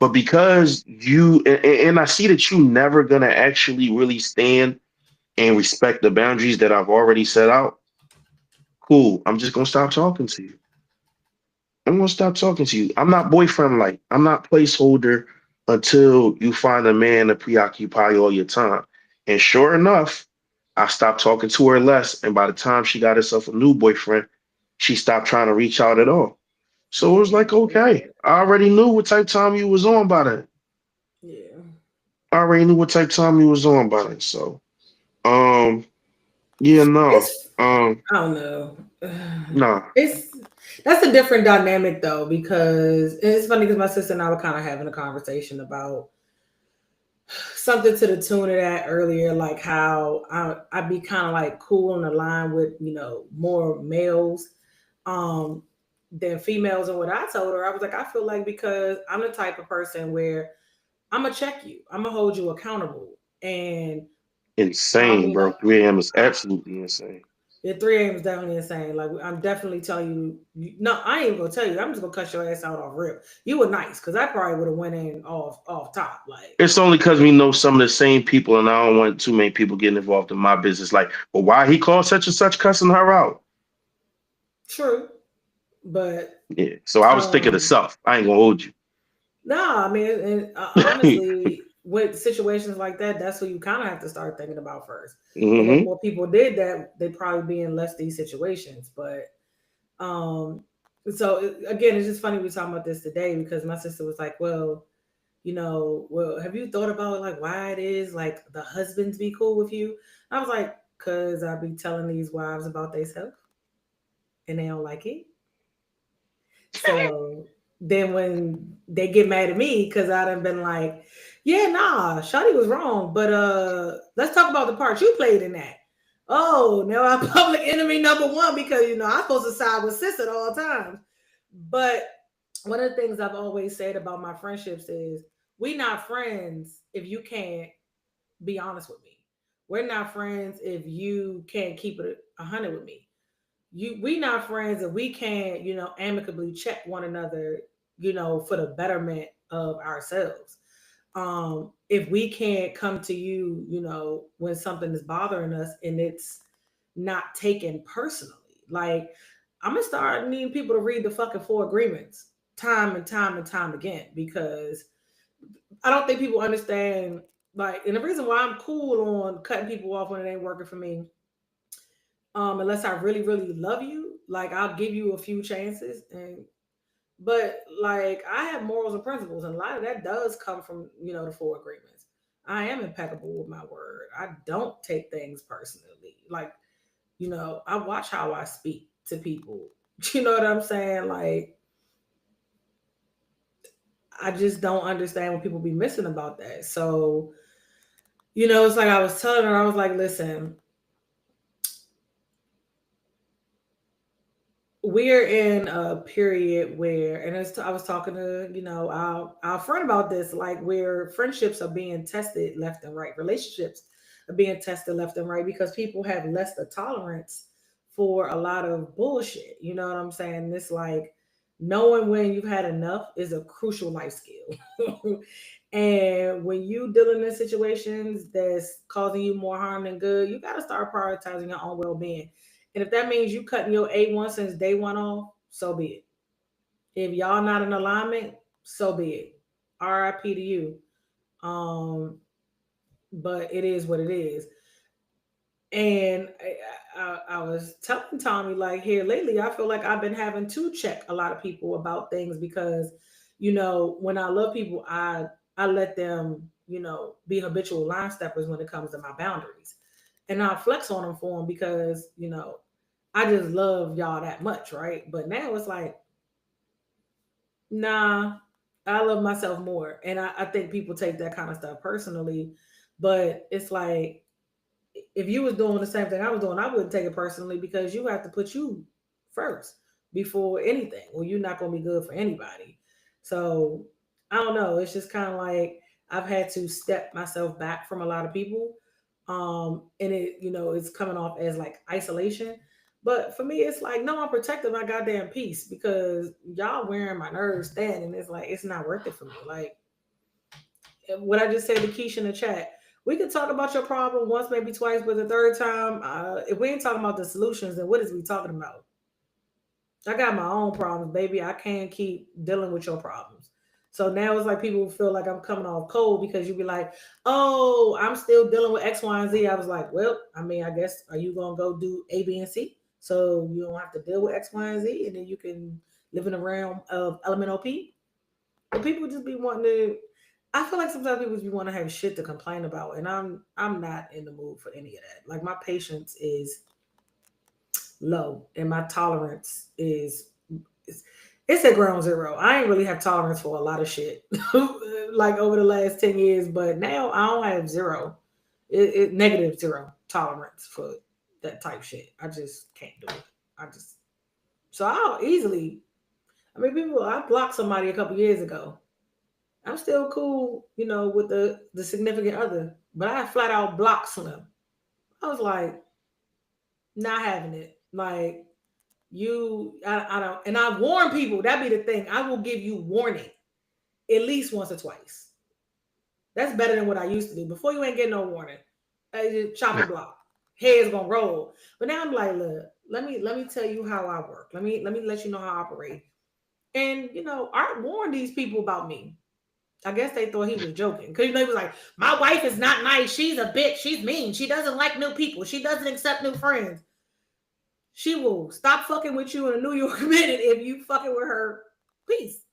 But because and I see that you never gonna actually really stand and respect the boundaries that I've already set out, cool. I'm just gonna stop talking to you. I'm gonna stop talking to you. I'm not boyfriend like. I'm not placeholder until you find a man to preoccupy all your time. And sure enough, I stopped talking to her less. And by the time she got herself a new boyfriend, she stopped trying to reach out at all. So it was like, okay, I already knew what type of time you was on by then. Yeah. I already knew what type of time you was on by then. So, um, yeah, no, It's I don't know. nah, It's that's a different dynamic though because it's funny because my sister and I were kind of having a conversation about something to the tune of that earlier, like how I'd be kind of like cool on the line with more males um than females. And what I told her, I was like, I feel like because I'm the type of person where I'm gonna check you, I'm gonna hold you accountable, and I insane, mean, bro. 3 a.m. is absolutely insane. yeah, 3 a.m. is definitely insane. Like I'm definitely telling you, no, I ain't even gonna tell you. I'm just gonna cut your ass out off rip. You were nice because I probably would have went in off top. Like It's only because we know some of the same people, and I don't want too many people getting involved in my business. Like, well, why he called such and such cussing her out? true, but Yeah. So I was thinking of um, self. I ain't gonna hold you. no, I mean, and honestly, with situations like that, that's what you kind of have to start thinking about first. And if Hmm. more people did that, they'd probably be in less these situations. But um, again, it's just funny we are talking about this today because my sister was like, well. Well, have you thought about like why it is like the husbands be cool with you? I was like, cause I be telling these wives about themselves and they don't like it. So then when they get mad at me, cause I done been like, yeah, nah, Shawty was wrong, but let's talk about the part you played in that. Oh, now I'm public enemy number one because I'm supposed to side with sis at all times. But one of the things I've always said about my friendships is we not friends if you can't be honest with me. We're not friends if you can't keep it 100 with me. we not friends and we can't, amicably check one another, for the betterment of ourselves. If we can't come to you, when something is bothering us and it's not taken personally. Like, I'm gonna start needing people to read the fucking four agreements time and time and time again, because I don't think people understand. Like, and the reason why I'm cool on cutting people off when it ain't working for me, unless I really, really love you, like I'll give you a few chances, but like I have morals and principles, and a lot of that does come from the four agreements. I am impeccable with my word. I don't take things personally. Like, I watch how I speak to people. You know what I'm saying? Like, I just don't understand what people be missing about that. So, it's like I was telling her, I was like, listen, we're in a period where, and I was talking to, our friend about this, like where friendships are being tested left and right, relationships are being tested left and right because people have less the tolerance for a lot of bullshit. You know what I'm saying? It's like knowing when you've had enough is a crucial life skill. And when you dealing in situations that's causing you more harm than good, you got to start prioritizing your own well-being. And if that means you cutting your A1 since day one off, so be it. If y'all not in alignment, so be it. RIP to you. Um, but it is what it is. And I was telling Tommy, like, here lately, I feel like I've been having to check a lot of people about things because, when I love people, I let them, be habitual line steppers when it comes to my boundaries, and I flex on them for them because, I just love y'all that much, right? But now it's like, nah, I love myself more, and I think people take that kind of stuff personally, but it's like if you was doing the same thing I was doing, I wouldn't take it personally because you have to put you first before anything, or you're not gonna be good for anybody. So I don't know. It's just kind of like I've had to step myself back from a lot of people, and it's coming off as like isolation. But for me, it's like no, I'm protecting my goddamn peace because y'all wearing my nerves thin, and it's like it's not worth it for me. Like what I just said to Keisha in the chat. We could talk about your problem once, maybe twice, but the third time, if we ain't talking about the solutions, then what is we talking about? I got my own problems, baby. I can't keep dealing with your problems. So now it's like people feel like I'm coming off cold because you be like, oh, I'm still dealing with X, Y, and Z. I was like, well, I mean, I guess, are you going to go do A, B, and C? So you don't have to deal with X, Y, and Z, and then you can live in the realm of elemental P. But people just be wanting to. I feel like sometimes people just be want to have shit to complain about, and I'm not in the mood for any of that. Like my patience is low, and my tolerance is it's, it's at ground zero. I ain't really have tolerance for a lot of shit, like over the last 10 years. But now I don't have zero, negative zero tolerance for that type shit. I just can't do it. I just so I'll easily. I mean, people. I blocked somebody a couple years ago. I'm still cool, with the significant other, but I flat out blocked Slim. I was like, not having it. Like I don't, and I warn people. That be the thing. I will give you warning at least once or twice. That's better than what I used to do. Before you ain't getting no warning. I just chop and block. Head's gonna roll. But now I'm like, look, let me tell you how I work. Let me let you know how I operate. And I warned these people about me. I guess they thought he was joking because they was like, "My wife is not nice. She's a bitch. She's mean. She doesn't like new people. She doesn't accept new friends. She will stop fucking with you in a New York minute if you fucking with her. Peace."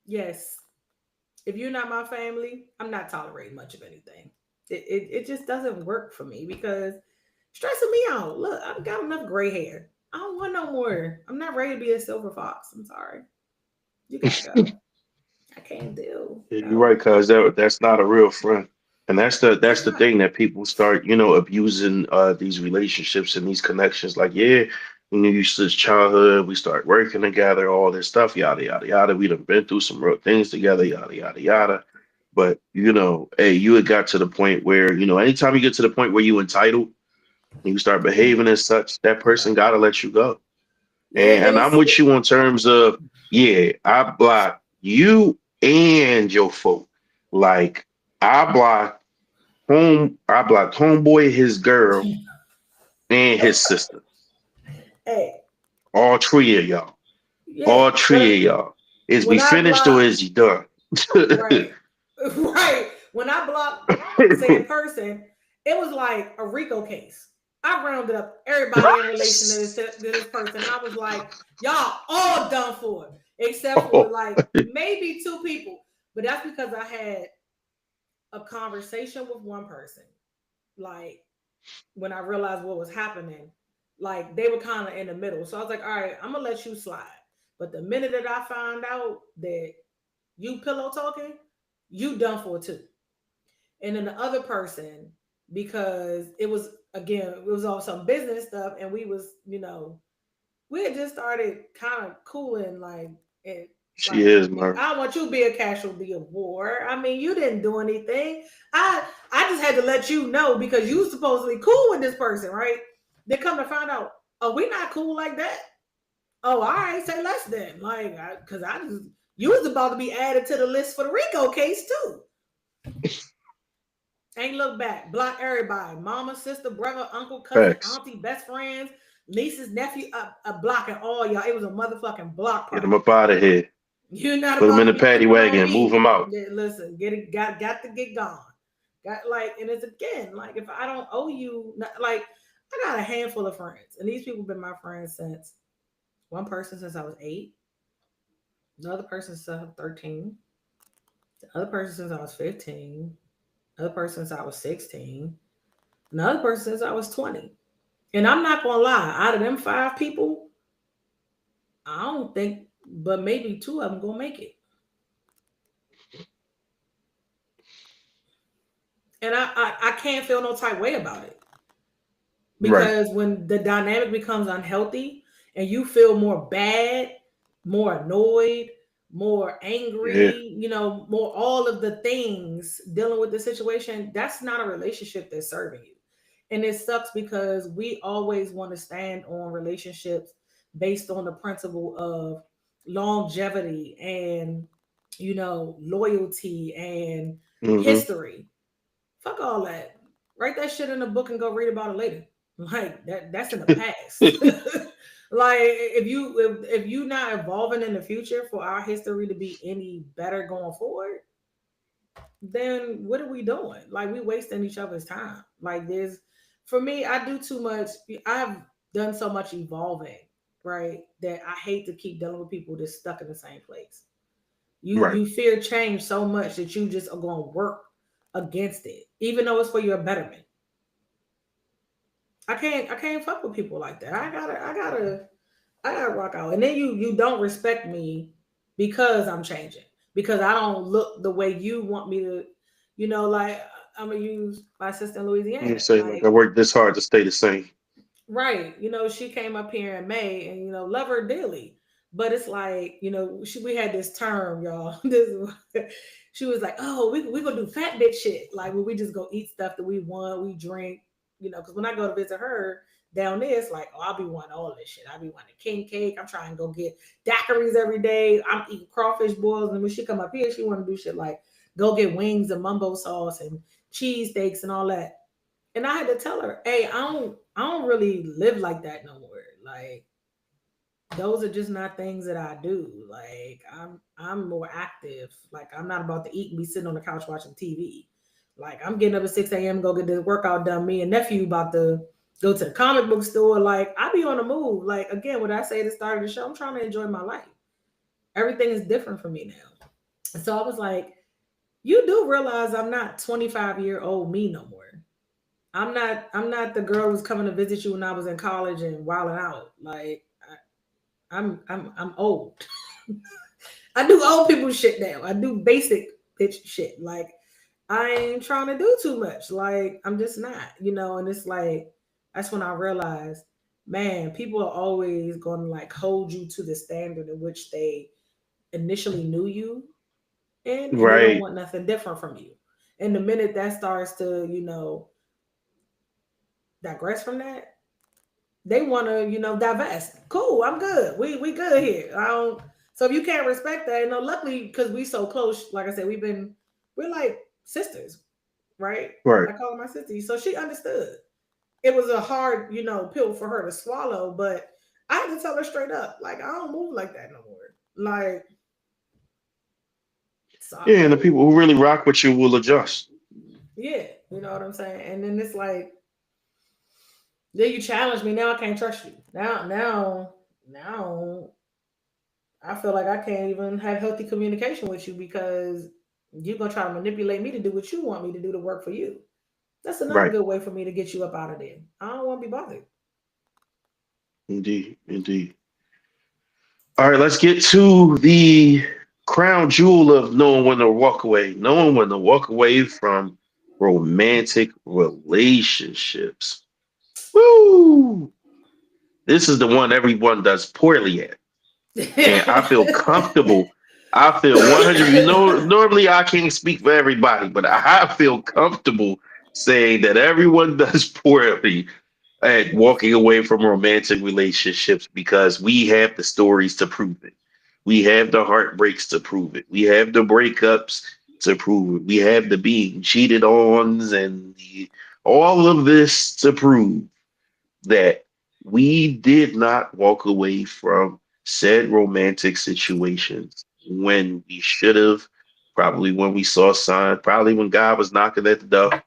Yes, if you're not my family, I'm not tolerating much of anything. It just doesn't work for me because stressing me out. Look, I've got enough gray hair. I don't want no more. I'm not ready to be a silver fox. I'm sorry. You gotta go. I can't deal. Yeah, you're No. right, cuz that's not a real friend. And It's that's the not. thing that people start, abusing these relationships and these connections. Like, yeah, you since childhood, we start working together, all this stuff, yada yada yada. We done been through some real things together, yada yada yada. But hey, you had got to the point where, anytime you get to the point where you entitled, You start behaving as such, that person Right. gotta let you go. Yeah, and And I'm with you on terms of, yeah, I block you and your folk. Like I blocked homeboy, his girl, and his sister. hey, All three of y'all. yeah. All three of y'all. Is we When I finished or block, is you done? right, right. When I blocked said person, it was like a RICO case. I rounded up everybody in relation to this person, and I was like, y'all all done for, except for like maybe two people. But that's because I had a conversation with one person. Like when I realized what was happening, like they were kind of in the middle. So I was like, all right, I'm gonna let you slide. But the minute that I found out that you pillow talking, you done for too. And then the other person, because it was again, it was all some business stuff, and we was, we had just started kind of cooling, like it. She Like, is, man. I don't want you to be a casualty of war. I mean, you didn't do anything. I just had to let you know because you supposedly cool with this person, right? They come to find out, oh, we not cool like that. Oh, all right, say less then. Like, because I just you was about to be added to the list for the Rico case too. Ain't look back. Block everybody. Mama, sister, brother, uncle, cousin, Facts. auntie, best friends, nieces, nephew. Blocking all y'all. It was a motherfucking block Get him party. up out of here. You're not Put him about in to the be paddy picking on wagon and move me. him out. Yeah, listen, get it. Got to get gone. Got like, and it's again like if I don't owe you, like I got a handful of friends, and these people have been my friends since one person since I was 8, the other person since I was 13, the other person since I was 15, the other person since I was 16, another person since I was 20. And I'm not gonna lie, out of them 5 people, I don't think, but maybe 2 of them gonna make it. And I can't feel no type way about it Right. because when the dynamic becomes unhealthy and you feel more bad, more annoyed, more Yeah. angry, more all of the things dealing with the situation, that's not a relationship that's serving you. And it sucks because we always want to stand on relationships based on the principle of longevity and loyalty and Hmm. history. Fuck all that. Write that shit in a book and go read about it later. Like that's in the past. Like if you not evolving in the future for our history to be any better going forward, then what are we doing? Like we wasting each other's time. Like there's for me, I do too much. I've done so much evolving, right? That I hate to keep dealing with people that's stuck in the same place. You Right. you fear change so much that you just are going to work against it, even though it's for your betterment. I can't fuck with people like that. I gotta rock out. And then you don't respect me because I'm changing. Because I don't look the way you want me to, like I'm gonna use my sister in You Louisiana. say like I Like, worked this hard to stay the same. right. She came up here in May and love her dearly. But it's like, we had this term, y'all. She was like, oh, we gonna do fat bitch shit. Like when we just go eat stuff that we want, we drink, because when I go to visit her down there, it's like, oh, I'll be wanting all this shit. I'll be wanting king cake. I'm trying to go get daiquiris every day. I'm eating crawfish boils. And when she come up here, she wanna do shit like go get wings and mumbo sauce and cheesesteaks and all that. And I had to tell her, hey, I don't really live like that no more. Like those are just not things that I do. Like I'm more active. Like I'm not about to eat and be sitting on the couch watching TV. Like I'm getting up at 6 a.m. go get this workout done. Me and nephew about to go to the comic book store. Like I be on the move. Like again, what I say at the start of the show, I'm trying to enjoy my life. Everything is different for me now. And so I was like, you do realize I'm not 25-year-old me no more. I'm not the girl who's coming to visit you when I was in college and wilding out. Like I'm old. I do old people shit now. I do basic bitch shit. Like I ain't trying to do too much. Like I'm just not. And it's like that's when I realized, man, people are always gonna like hold you to the standard in which they initially knew you in, and they don't Right. want nothing different from you. And the minute that starts to, digress from that. They want to, divest. Cool, I'm good. We good here. I don't. So if you can't respect that, luckily because we so close, like I said, we're like sisters, right? Right. I call her my sister, so she understood. It was a hard, pill for her to swallow, but I had to tell her straight up, like I don't move like that no more. Like, so, Yeah, and the people who really rock with you will adjust. yeah, you know what I'm saying. And then it's like, then you challenge me. Now I can't trust you. Now, I feel like I can't even have healthy communication with you because you're gonna try to manipulate me to do what you want me to do to work for you. That's another Right. good way for me to get you up out of there. I don't want to be bothered. Indeed. Indeed. All right, let's get to the crown jewel of knowing when to walk away. Knowing when to walk away from romantic relationships. Woo! This is the one everyone does poorly at. And I feel comfortable. I feel 100. Normally I can't speak for everybody, but I feel comfortable saying that everyone does poorly at walking away from romantic relationships because we have the stories to prove it. We have the heartbreaks to prove it. We have the breakups to prove it. We have the being cheated ons and all of this to prove that we did not walk away from said romantic situations when we should have, probably when we saw signs, probably when God was knocking at the door.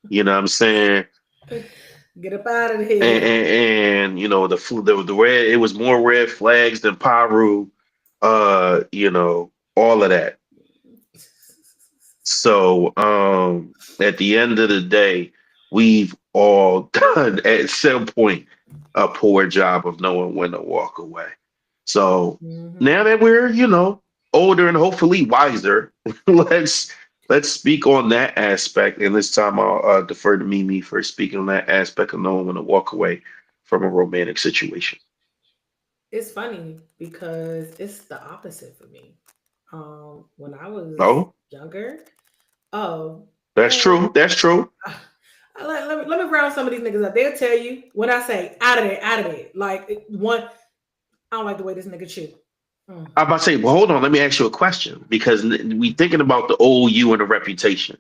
You know what I'm saying? Get up out of And, here. and, and the red, it was more red flags than Paru, all of that. So at the end of the day, we've all done at some point a poor job of knowing when to walk away. So now Hmm. that we're, older and hopefully wiser, let's let's speak on that aspect. And this time I'll defer to Mimi for speaking on that aspect of knowing when to walk away from a romantic situation. It's funny because it's the opposite for me. When I was Oh, younger, oh that's man, true. That's true. let me round some of these niggas up. They'll tell you when I say out of there, out of there. Like one, I don't like the way this nigga chew. Mm. I'm about to say, well, hold on. Let me ask you a question because we thinking about the old you and the reputation.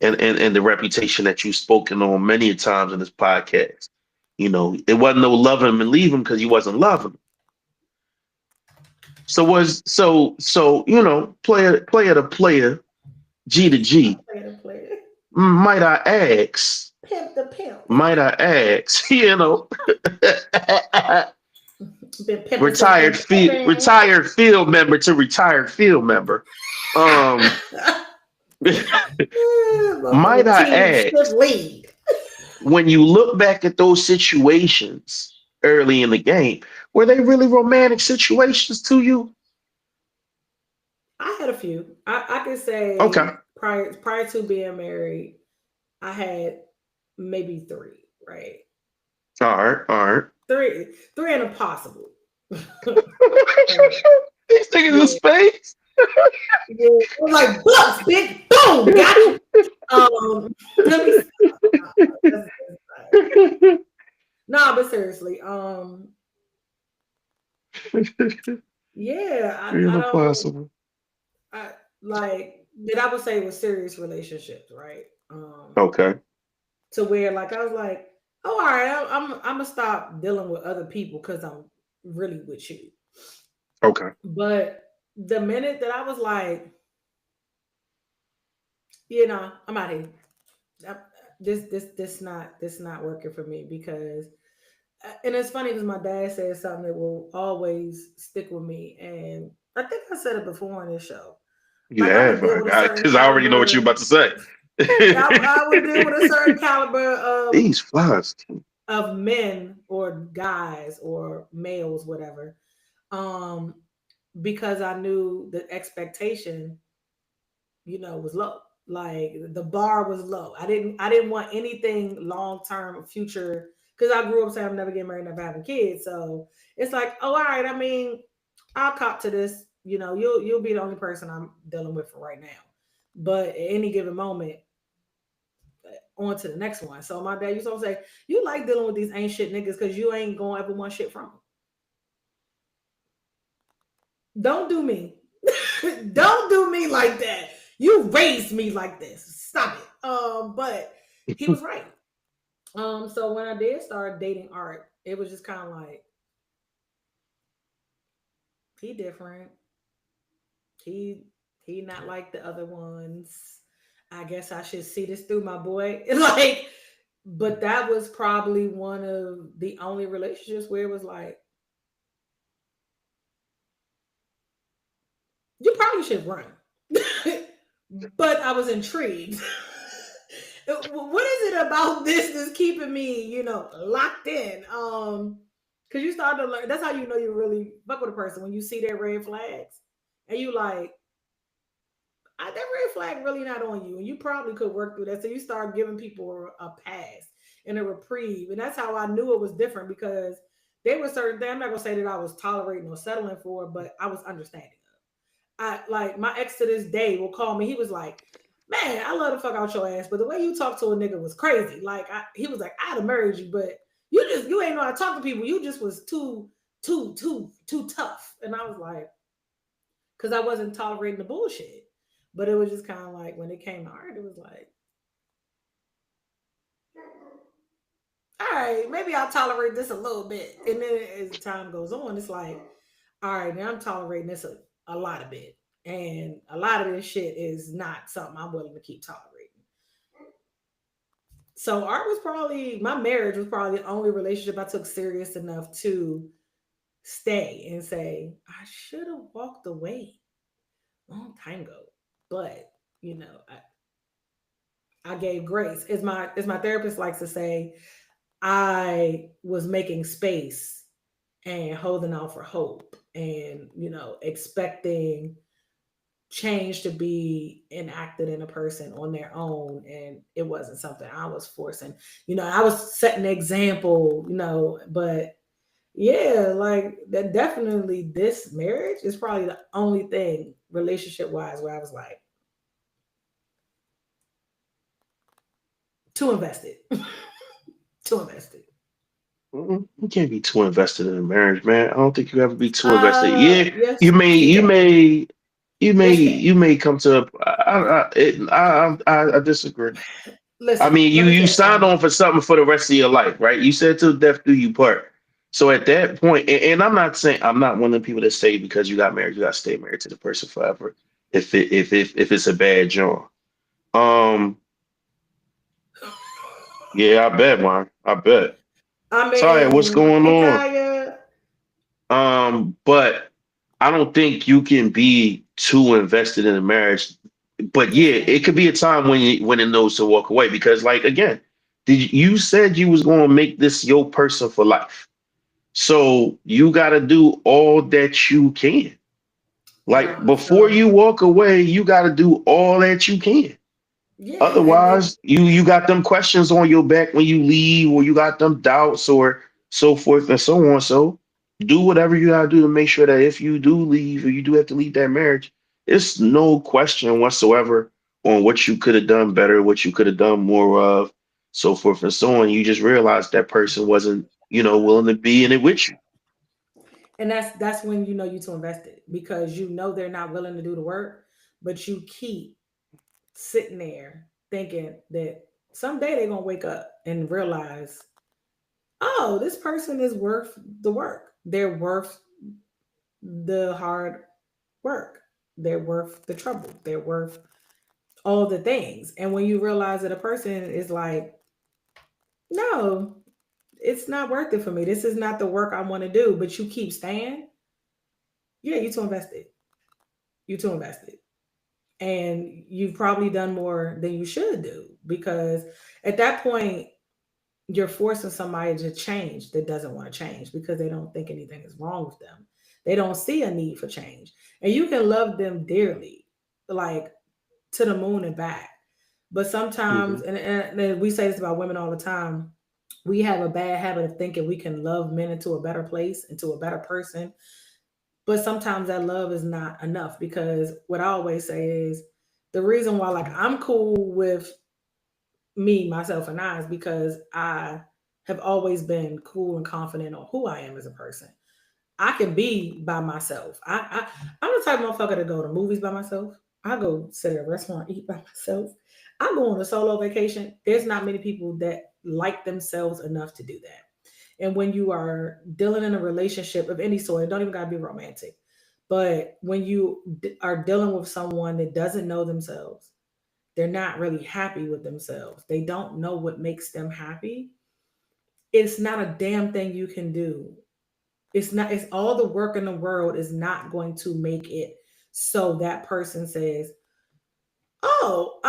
And the reputation that you've spoken on many times in this podcast. It wasn't no love him and leave him because you wasn't loving him. So player to player, G to G. Player, player. Might I ask? Pimp the pimp. Might I ask? Been pimping since been pimping. retired field member to retired field member. Um, might Motherfucker I team shift ask? lead. When you look back at those situations early in the game, were they really romantic situations to you? I had a few. I could say Okay. prior to being married, I had maybe three, right? All right. All right. Three and impossible. These niggas in Yeah, space. yeah. It was like books, big boom, got you. Let me stop. No, but seriously, yeah, I don't. Impossible. I like that. I would say was serious relationships, right? Okay. To where like I was like, oh, all right, I'm gonna stop dealing with other people because I'm really with you. Okay. But the minute that I was like, I'm out here. I- this not working for me because, and it's funny because my dad said something that will always stick with me, and I think I said it before on this show. You Like I would have, deal with a certain because I already know what you're caliber. about to say. I would deal with a certain caliber These flies. of men or guys or males, whatever, um, because I knew the expectation, was low. Like the bar was low. I didn't want anything long term future because I grew up saying I'm never getting married, never having kids. So it's like, oh, all right. I mean, I'll cop to this. You'll be the only person I'm dealing with for right now. But at any given moment, on to the next one. So my dad used to always say, "You like dealing with these ain't shit niggas because you ain't gonna ever want shit from them. Don't do me. Don't do me like that. You raised me like this. Stop it." But he was right. So when I did start dating Art, it was just kind of like he different. He he not like the other ones. I guess I should see this through my boy. Like, but that was probably one of the only relationships where it was like, you probably should run. But I was intrigued. What is it about this that's keeping me, locked in? Because you start to learn. That's how you know you really fuck with a person when you see their red flags, and you like, that red flag really not on you, and you probably could work through that. So you start giving people a pass and a reprieve, and that's how I knew it was different because there were certain things. I'm not gonna say that I was tolerating or settling for, but I was understanding. I like my ex to this day will call me. He was like, "Man, I love to fuck out your ass, but the way you talk to a nigga was crazy." Like he was like, "I'd have married you, but you ain't know how to talk to people. You just was too tough." And I was like, because I wasn't tolerating the bullshit. But it was just kind of like when it came to art, it was like, all right, maybe I'll tolerate this a little bit. And then as time goes on, it's like, all right, now I'm tolerating this a lot of bit. And a lot of this shit is not something I'm willing to keep tolerating. So art was probably my marriage was probably the only relationship I took serious enough to stay and say, I should have walked away a long time ago. But, you know, I gave grace. As my therapist likes to say, I was making space and holding out for hope and, expecting change to be enacted in a person on their own. And it wasn't something I was forcing. I was setting an example, but yeah, like that definitely this marriage is probably the only thing relationship wise where I was like too invested. Too invested. You can't be too invested in a marriage, man. I don't think you ever be too invested. Yeah, Yes, you may, you you can. may, you may, Yes, you can. you may come to. I disagree. I Listen, mean, let you me tell you you signed something. on for something for the rest of your life, right? You said till death do you part. So at that point, and I'm not saying I'm not one of the people that say because you got married, you got to stay married to the person forever. If it's a bad job, um, yeah, I bet, man, I bet. I Sorry, what's mean, going hey on? Kaya, But I don't think you can be too invested in a marriage. But yes, yeah, you it can. could be a time when it knows to walk away because, like, again, you said you was going to make this your person for life, so you got to do all that you can. Like No, before so you walk away, you got to do all that you can. yeah, and Otherwise, you got them questions on your back when you leave, or you got them doubts, or so forth and so on. So, do whatever you gotta do to make sure that if you do leave, or you do have to leave that marriage, it's no question whatsoever on what you could have done better, what you could have done more of, so forth and so on. You just realized that person wasn't, willing to be in it with you. that's when you know you too invested because you know they're not willing to do the work, but you keep sitting there thinking that someday they're gonna wake up and realize, oh, this person is worth the work. They're worth the hard work. They're worth the trouble. They're worth all the things. And when you realize that a person is like, no, it's not worth it for me. This is not the work I want to do. But you keep staying. Yeah, you too invested. You too invested. And you've probably done more than you should do because at that point, you're forcing somebody to change that doesn't want to change because they don't think anything is wrong with them. They don't see a need for change. And you can love them dearly, like to the moon and back. But sometimes, Hmm. and we say this about women all the time, we have a bad habit of thinking we can love men into a better place, into a better person. But sometimes that love is not enough because what I always say is the reason why, like, I'm cool with me, myself, and I is because I have always been cool and confident on who I am as a person. I can be by myself. I'm the type of motherfucker to go to movies by myself. I go sit at a restaurant, eat by myself. I go on a solo vacation. There's not many people that like themselves enough to do that. And when you are dealing in a relationship of any sort, it don't even gotta be romantic. But when you are dealing with someone that doesn't know themselves, they're not really happy with themselves. They don't know what makes them happy. It's not a damn thing you can do. It's not, it's all the work in the world is not going to make it so that person says, oh,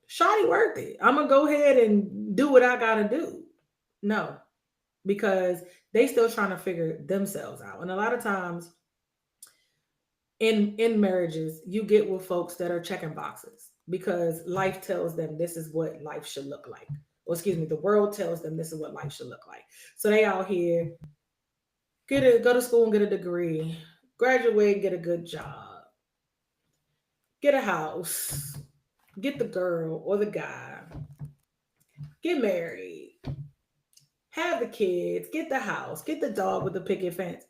Shawty worth it. I'm gonna go ahead and do what I gotta do. No, because they still trying to figure themselves out. And a lot of times in marriages, you get with folks that are checking boxes because life tells them this is what life should look like. Or excuse me, the world tells them this is what life should look like. So they out here go to school and get a degree, graduate, get a good job, get a house, get the girl or the guy, get married, have the kids, get the house, get the dog with the picket fence.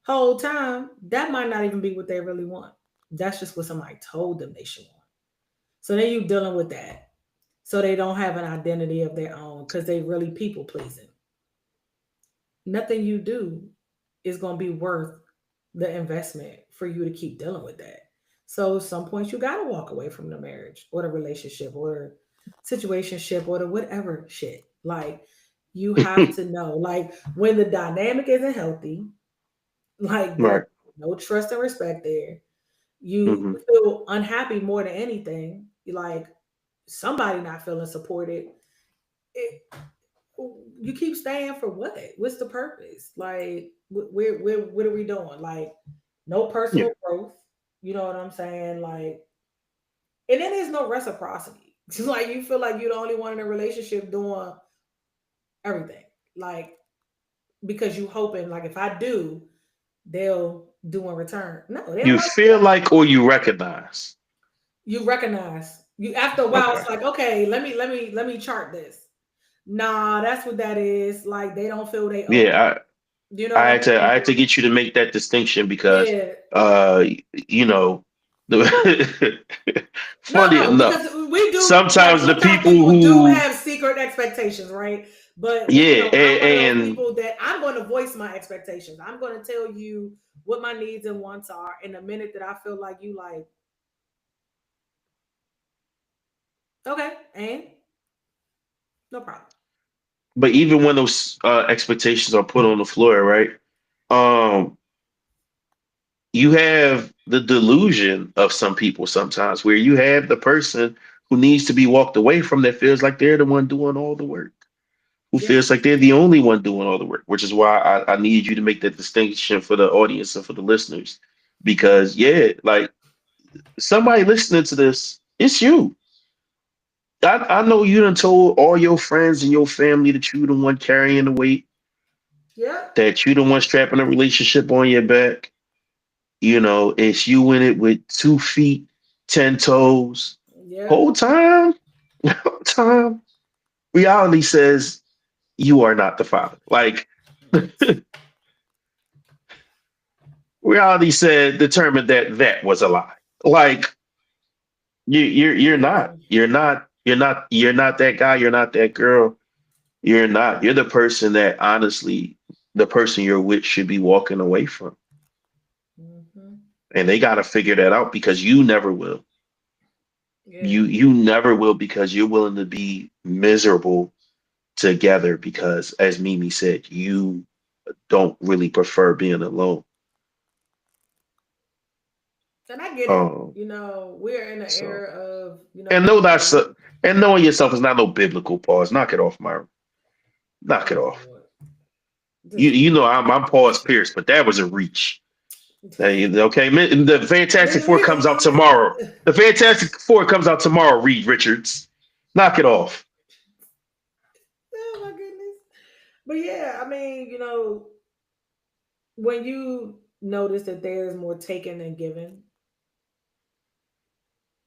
Whole time, that might not even be what they really want. That's just what somebody told them they should want. So then you dealing with that. So they don't have an identity of their own because they really people pleasing. Nothing you do is going to be worth the investment for you to keep dealing with that. So some points you got to walk away from the marriage or the relationship or situationship or the whatever shit. Like you have to know, like when the dynamic isn't healthy, like there's Right. no trust and respect there. You Hmm. feel unhappy more than anything. You like somebody not feeling supported. It, you keep staying for what? What's the purpose? Like, what are we doing? Like, no Yeah. personal growth. You know what I'm saying? Like, and then there's no reciprocity. It's like you feel like you're the only one in a relationship doing everything. Like, because you hoping like if I do, they'll do in return. No, they don't You like feel like or you recognize. you recognize. You after a while, Okay. it's like, okay, let me chart this. Nah, that's what that is. Like they don't feel they own. Yeah, You know I what I had to mean? I had to get you to make that distinction because Yeah. you know the No, funny no, enough, because we do like sometimes the sometimes people people do who have secret expectations, right? But you yeah know, I'm one of those and people that I'm going to voice my expectations. I'm going to tell you what my needs and wants are. And the minute that I feel like you like, okay, and no problem. but even when those expectations are put on the floor, right? Um, you have the delusion of some people sometimes where you have the person who needs to be walked away from that feels like they're the one doing all the work, who Yeah, feels like they're the only one doing all the work, which is why I need you to make that distinction for the audience and for the listeners. Because yeah, like somebody listening to this, it's you. I know you done told all your friends and your family that you the one carrying the weight, yeah, that you the one strapping a relationship on your back. You know, it's you in it with 2 feet, 10 toes. yeah. Whole time, whole time. Reality says you are not the father. Like reality said, determined that that was a lie. Like you're Yeah. not. You're not that guy. You're not that girl. You're not. You're the person that honestly, the person you're with should be walking away from. Hmm. And they got to figure that out because you never will. Yeah. You never will because you're willing to be miserable together because, as Mimi said, you don't really prefer being alone. And I get it. Um, You know, we're in an so era of, you know, and know that's people. and knowing yourself is not no biblical pause. Knock it off, Myron. Knock it Oh off. Lord, You know I'm Paul's this. Pierce, but that was a reach. Okay, the Fantastic Four comes out Oh tomorrow. The Fantastic Four comes out tomorrow. Reed Richards, knock it off. my goodness. But yeah, I mean, you know, when you notice that there's more taken than given,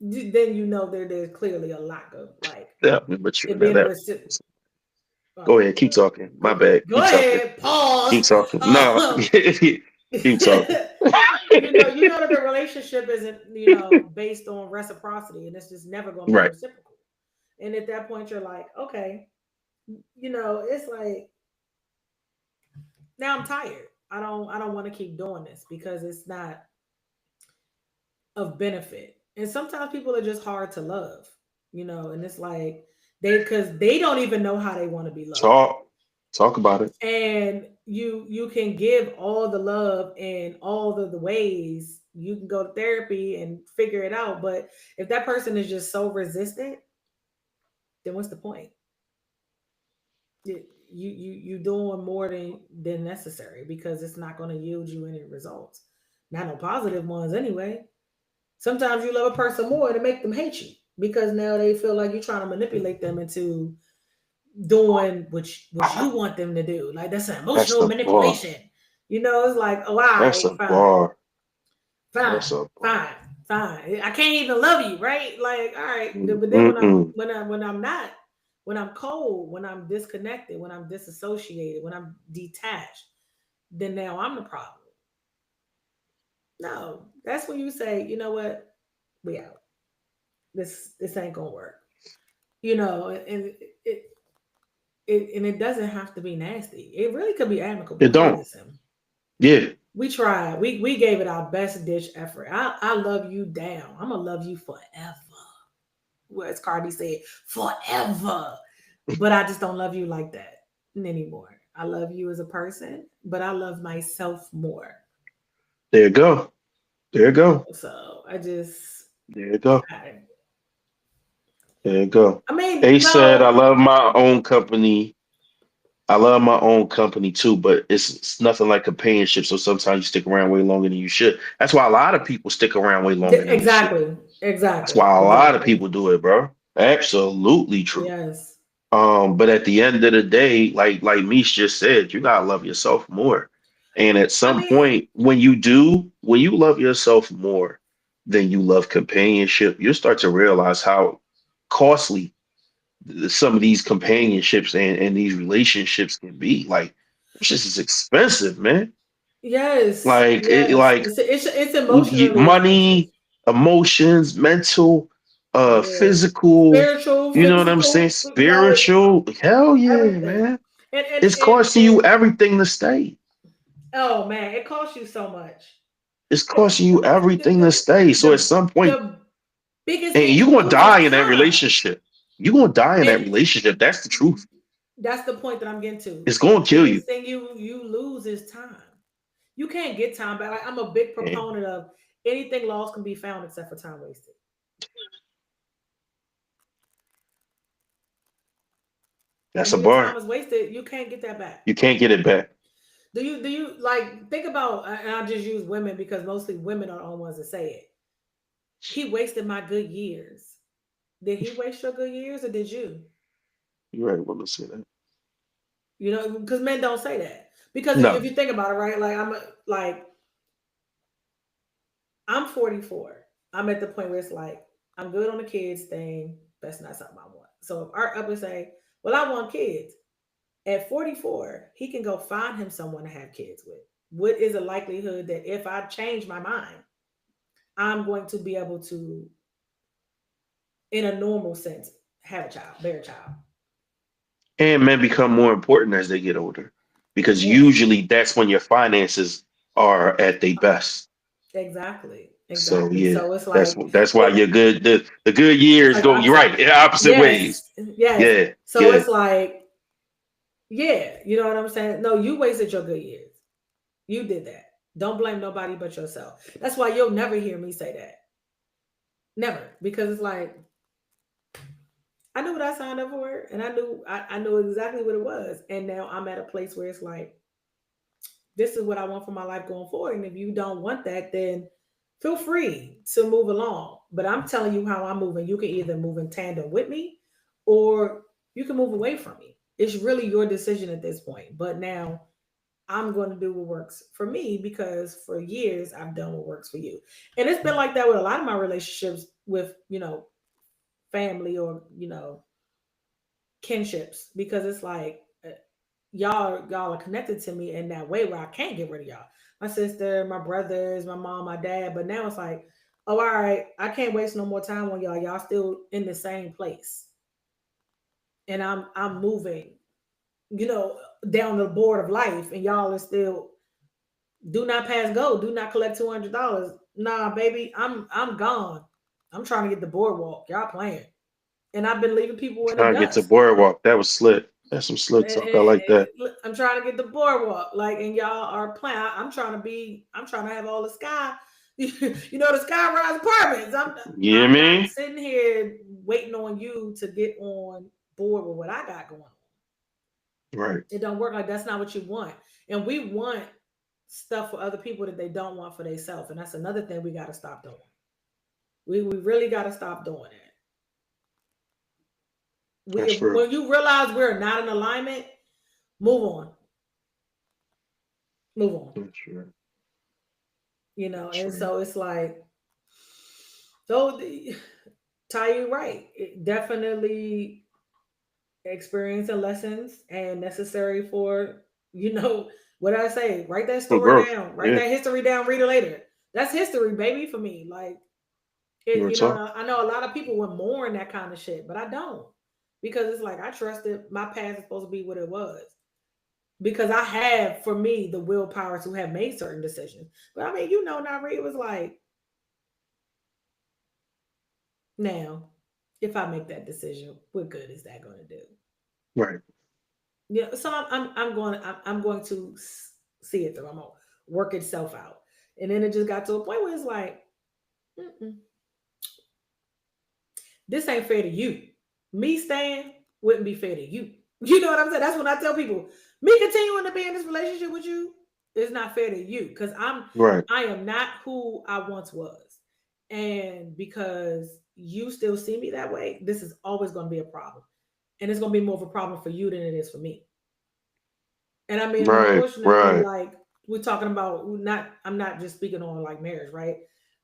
then you know there's clearly a lack of like Yeah, I'm mature it now. being a That recipient. go Oh, ahead, keep talking. My bad. go Keep talking. ahead. Pause. Keep talking. No, Um, keep talking. you know that the relationship isn't based on reciprocity, and it's just never going to be Right. reciprocal. And at that point, you're like, okay, it's like now I'm tired. I don't want to keep doing this because it's not of benefit. And sometimes people are just hard to love, and it's like because they don't even know how they want to be loved. Talk. Talk about it. And you can give all the love in all the ways. You can go to therapy and figure it out, but if that person is just so resistant, then what's the point? You doing more than necessary because it's not going to yield you any results, not no positive ones anyway. Sometimes you love a person more to make them hate you because now they feel like you're trying to manipulate them into doing what you want them to do. Like that's an That's emotional the bar. manipulation. It's like, oh, all That's right, a fine, bar. fine, That's a bar. fine, fine. I can't even love you, right? Like, all right. But then Mm-mm. when I'm not, when I'm cold, when I'm disconnected, when I'm disassociated, when I'm detached, then now I'm the problem. No, that's when you say, you know what, we out. This ain't gonna work. And it doesn't have to be nasty. It really could be amicable. It Hey, don't. listen, Yeah. we tried. We gave it our best ditch effort. I love you down. I'm gonna love you forever. Well, as Cardi said, forever. But I just don't love you like that anymore. I love you as a person, but I love myself more. There you go. There you go. So I just, There you go. I, There you go. I mean, A said, I no, love my own company. I love my own company too, but it's nothing like companionship. So sometimes you stick around way longer than you should. That's why a lot of people stick around way longer than they should. exactly, That's exactly, why a lot of exactly. people do it, bro. Absolutely true. Yes. But at the end of the day, like Mish just said, you gotta love yourself more. And at I some mean, point, when you do, when you love yourself more than you love companionship, you'll start to realize how costly some of these companionships and these relationships can be. Like, it's just as expensive, man. yes, Like, yes. It's emotionally expensive. money, emotions, mental, Yeah. physical. Spiritual, You know what I'm saying? physical, like Spiritual. Hell yeah, everything. man. And It's costing you everything to stay. oh man, it costs you so much. It's The, costing you the, everything to the, stay. So at the, some point, the biggest and hit you're you gonna lose is die in that time. relationship. You're gonna die in that And relationship. That's the truth. that's the point that I'm getting to. It's gonna kill you. Biggest thing you lose is time. You can't get time back. Like, I'm a big And proponent of anything lost can be found except for time wasted. that's And a when your time bar. is wasted, you can't get that back. You can't get it back. Do you like think about? And I just use women because mostly women are the only ones that say it. He wasted my good years. Did he waste your good years or did you? You're right. Well, let's say that. Because men don't say that. Because if No, you think about it, right? Like I'm 44. I'm at the point where it's like I'm good on the kids thing. That's not something I want. So if Art up and say, "Well, I want kids," at 44, he can go find him someone to have kids with. What is a likelihood that if I change my mind, I'm going to be able to, in a normal sense, have a child, bear a child? and men become more important as they get older because Yes, usually that's when your finances are at their best. exactly, So exactly. yeah, So it's like that's why it, you're good. The good it's years like go. You're opposite. right in opposite ways. Yes, yes. Yeah, So yeah. it's like, yeah, you know what I'm saying? No, you wasted your good years. You did that. Don't blame nobody but yourself. That's why you'll never hear me say that. Never. Because it's like, I knew what I signed up for, and I knew exactly what it was. And now I'm at a place where it's like, this is what I want for my life going forward. And if you don't want that, then feel free to move along. But I'm telling you how I'm moving. You can either move in tandem with me or you can move away from me. It's really your decision at this point. But now I'm going to do what works for me because for years I've done what works for you. And it's been like that with a lot of my relationships with, family or, kinships because it's like y'all are connected to me in that way where I can't get rid of y'all. My sister, my brothers, my mom, my dad. But now it's like, oh, all right, I can't waste no more time on y'all. Y'all still in the same place, and I'm moving, you know, down the board of life, and y'all are still do not pass go, do not collect $200. Nah, baby, I'm gone. I'm trying to get the boardwalk. Y'all playing, and I've been leaving people in the Trying to get to dust. boardwalk. That was slick. That's some slick talk. I like that. I'm trying to get the boardwalk, like, and y'all are playing. I'm trying to be. I'm trying to have all the sky, the skyrise apartments. You hear I'm not me? sitting here waiting on you to get on board with what I got going on. Right. It don't work like that's not what you want, and we want stuff for other people that they don't want for themselves, and that's another thing we got to stop doing. We really got to stop doing that. That's true. When you realize we're not in alignment, move on, move on. That's true. That's And true. so it's like, so Ty, you right. It definitely experience and lessons and necessary for, you know, what did I say? Write that For story growth. down, write Yeah. that history down, read it later. That's history, baby, for me. Like, You want to talk? I know a lot of people would mourn that kind of shit, but I don't. Because it's like I trusted my past is supposed to be what it was. Because I have, for me, the willpower to have made certain decisions. But I mean, Nari, it was like, now, if I make that decision, what good is that going to do? Right. Yeah, so I'm going to see it through. I'm gonna work itself out, and then it just got to a point where it's like, mm-mm, this ain't fair to you. Me staying wouldn't be fair to you. You know what I'm saying? That's when I tell people, me continuing to be in this relationship with you is not fair to you because Right. I am not who I once was, and because you still see me that way, this is always going to be a problem, and it's going to be more of a problem for you than it is for me. And I mean, Right. unfortunately, Right. like we're talking about not I'm not just speaking on like marriage, right?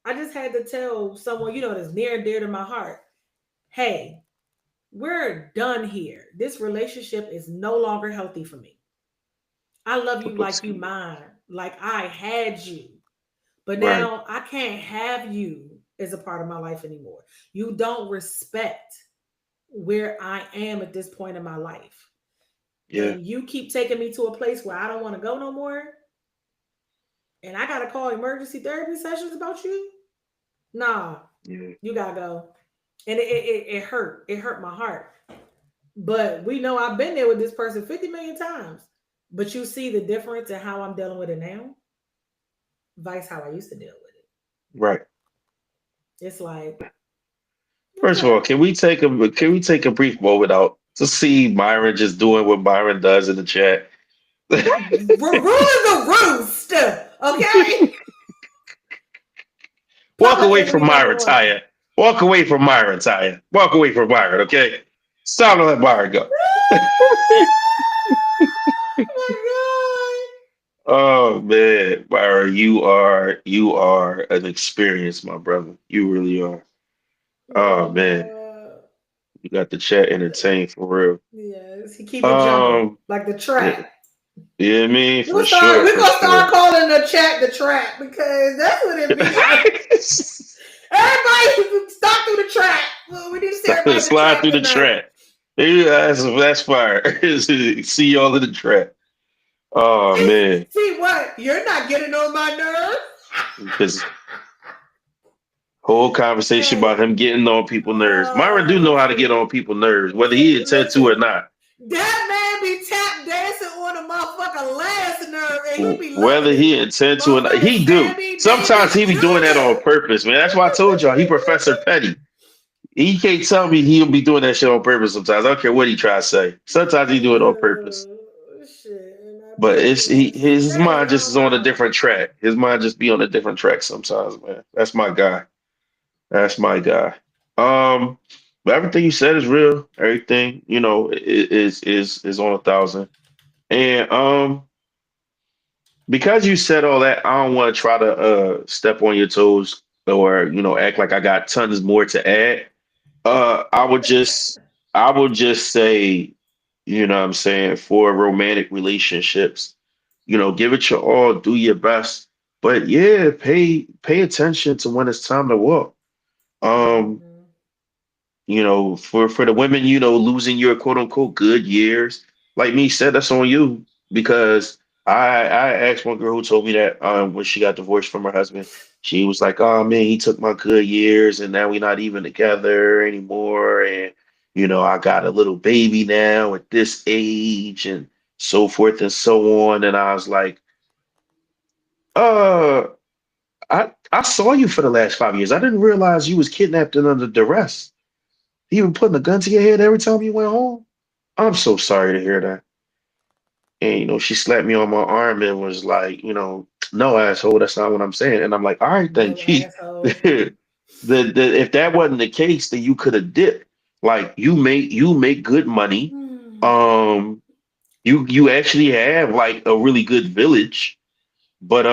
I just had to tell someone, that's near and dear to my heart, hey, we're done here. This relationship is no longer healthy for me. I love you like you mine, like I had you. But Right. now I can't have you as a part of my life anymore. You don't respect where I am at this point in my life. Yeah. And you keep taking me to a place where I don't want to go no more, and I gotta call emergency therapy sessions about you. Nah, Yeah. you gotta go. And it hurt. It hurt my heart. But we know I've been there with this person 50 million times. But you see the difference in how I'm dealing with it now, vice how I used to deal with Right. it. It's like, First of all, okay. can we take a brief moment out to see Myron just doing what Myron does in the chat? We're ruling the roost. Okay? Walk Public away from enemy number Myron, one. Taya. Walk away from Myron, Taya. Walk away from Myron, okay? It's time to let Myron go. Oh Oh man, Myron, you are an experience, my brother. You really are. my Oh man, god. you got the chat entertained for real. Yes, he keep it jumping Um, like the yeah, trap. yeah, me for We'll start. sure, We're for gonna start sure. calling the chat the trap because that's what it be like. Everybody stop through the trap. Well, we need to see everybody in the Slide trap through the tonight. trap. Yeah, that's fire. See y'all in the trap. Oh See, man, see what? You're not getting on my nerve. because whole conversation Hey, about him getting on people's nerves. Myron do know how to get listen, on people's nerves, whether he intend to or listen. not. That man be tap dancing on a motherfucker last nerve, and he be loving Whether it. he intend to or not, Motherfucker he do. Sammy Sometimes Davis he be doing that on Jr. purpose, man. That's why I told y'all he Professor Petty. He can't tell me he'll be doing that shit on purpose sometimes. I don't care what he try to say. Sometimes he do it on purpose. Shit, and I But be it's like, his stay mind just your is on a mouth. different track. His mind just be on a different track sometimes, man. That's my guy. That's my guy. Um, but everything you said is real. Everything, is on 1,000. And Because you said all that, I don't want to try to step on your toes or act like I got tons more to add. I would just say, what I'm saying, for romantic relationships, give it your all, do your best. But yeah, pay attention to when it's time to walk. Um, Mhm. for the women, losing your quote unquote good years, like me said, that's on you because I asked one girl who told me that when she got divorced from her husband, she was like, "Oh man, he took my good years, and now we're not even together anymore, and I got a little baby now at this age, and so forth and so on." And I was like, "Uh, I saw you for the last 5 years. I didn't realize you was kidnapped and under duress." Even putting a gun to your head every time you went home? I'm so sorry to hear that. And she slapped me on my arm and was like, no asshole, that's not what I'm saying. And I'm like, all right, then No Keith. asshole. If that wasn't the case, then you could have dipped. Like you make good money. Hmm. Um, you actually have like a really good village, but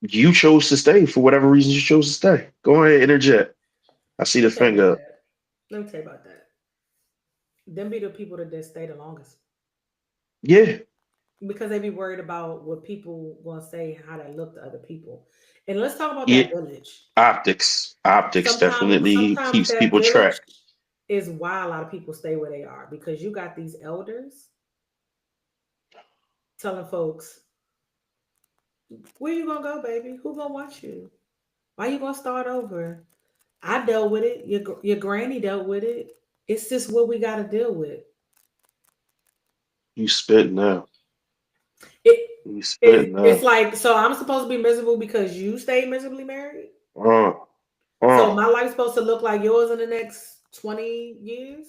you chose to stay for whatever reason you chose to stay. Go ahead, interject. I see Let the me tell you about finger up. that. Let me tell you about that. Them be the people that stay the longest Yeah, because they be worried about what people gonna say and how they look to other people. And let's talk about yeah. that village. Optics definitely Sometimes keeps that people village trapped. is why a lot of people stay where they are because you got these elders telling folks, "Where you gonna go, baby? Who gonna watch you? Why you gonna start over? I dealt with it. Your granny dealt with it. It's just what we got to deal with." You spit now. It, You spit it's now. like, so I'm supposed to be miserable because you stayed miserably married. Uh, So uh. my life's supposed to look like yours in the next 20 years.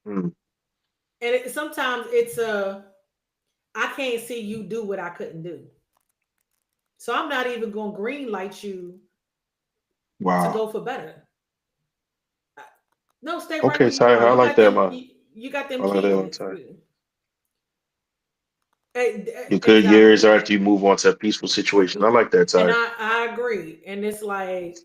Mm. And sometimes it's I can't see you do what I couldn't do. So I'm not even going to green light you to Wow. go for better. Uh, No, stay right Okay, where you Ty, are. I You like got that, them. man. You got I them like that one, kids. Ty. Your good years Exactly. are after you move on to a peaceful situation. I like that, And Ty. I agree. And it's like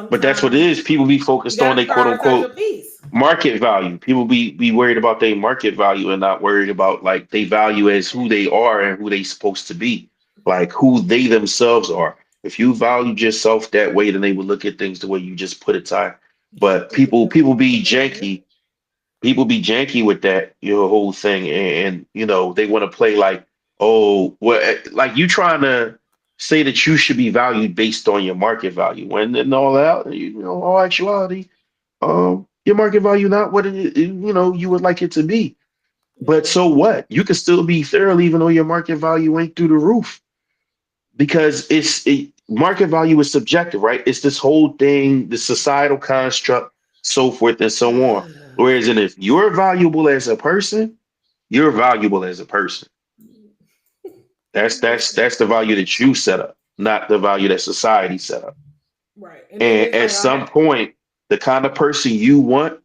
But that's what it sometimes is. People be you focused got on to their quote prioritize your unquote peace. market value. People be worried about their market value and not worried about like they value as who they are and who they supposed to be, like who they themselves are. If you valued yourself that way, then they would look at things the way you just put it, Ty. But people be janky. People be janky with that your whole thing, and they want to play like, oh, what, like you trying to say that you should be valued based on your market value when in all that, all actuality, your market value not what you would like it to be. But Yeah. so what? You can still be thorough even though your market value ain't through the roof because market value is subjective, right? It's this whole thing, the societal construct, so forth and so on. Whereas, and if you're valuable as a person, you're valuable as a person. That's the value that you set up, not the value that society set up. Right. And then And it's at like some point, the kind of person you want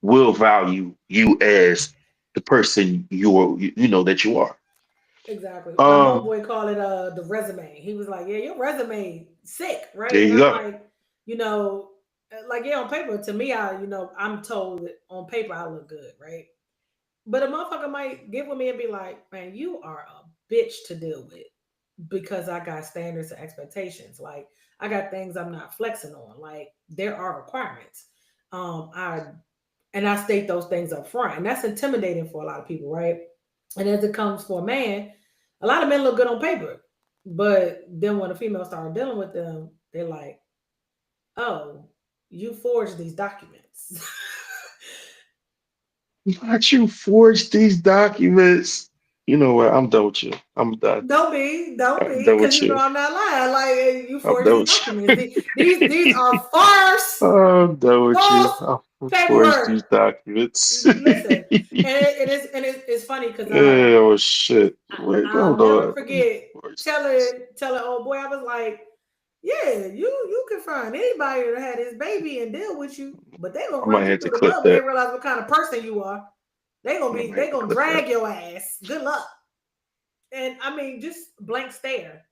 will value you as the person that you are. exactly. My Um, homeboy called it the resume. He was like, "Yeah, your resume sick, there right?" And you I'm go. like, you know, like yeah, on paper to me, I'm told that on paper I look good, right? But a motherfucker might get with me and be like, "Man, you are a bitch to deal with because I got standards and expectations. Like I got things I'm not flexing on. Like there are requirements. I and I state those things up front, and that's intimidating for a lot of people, right? And as it comes for a man, a lot of men look good on paper, but then when a female starts dealing with them, they're like, "Oh, you forged these documents." Not you forged these documents. You know what? I'm done with you. I'm done. Don't I'm be, done because with you know you. I'm not lying. Like you I'm forged done these with documents. you. These are farce, I'm done with you. false I'm forged paperwork. these documents. Listen, and it's funny because Oh shit. Wait, I'll hold never on. forget Forged these. telling old boy I was like, yeah, you can find anybody that had his baby and deal with you, but they gonna I might run you have to through the clip mud when they that. realize what kind of person you are. I might They have to gonna clip that. drag your ass. Good luck. And I mean, just blank stare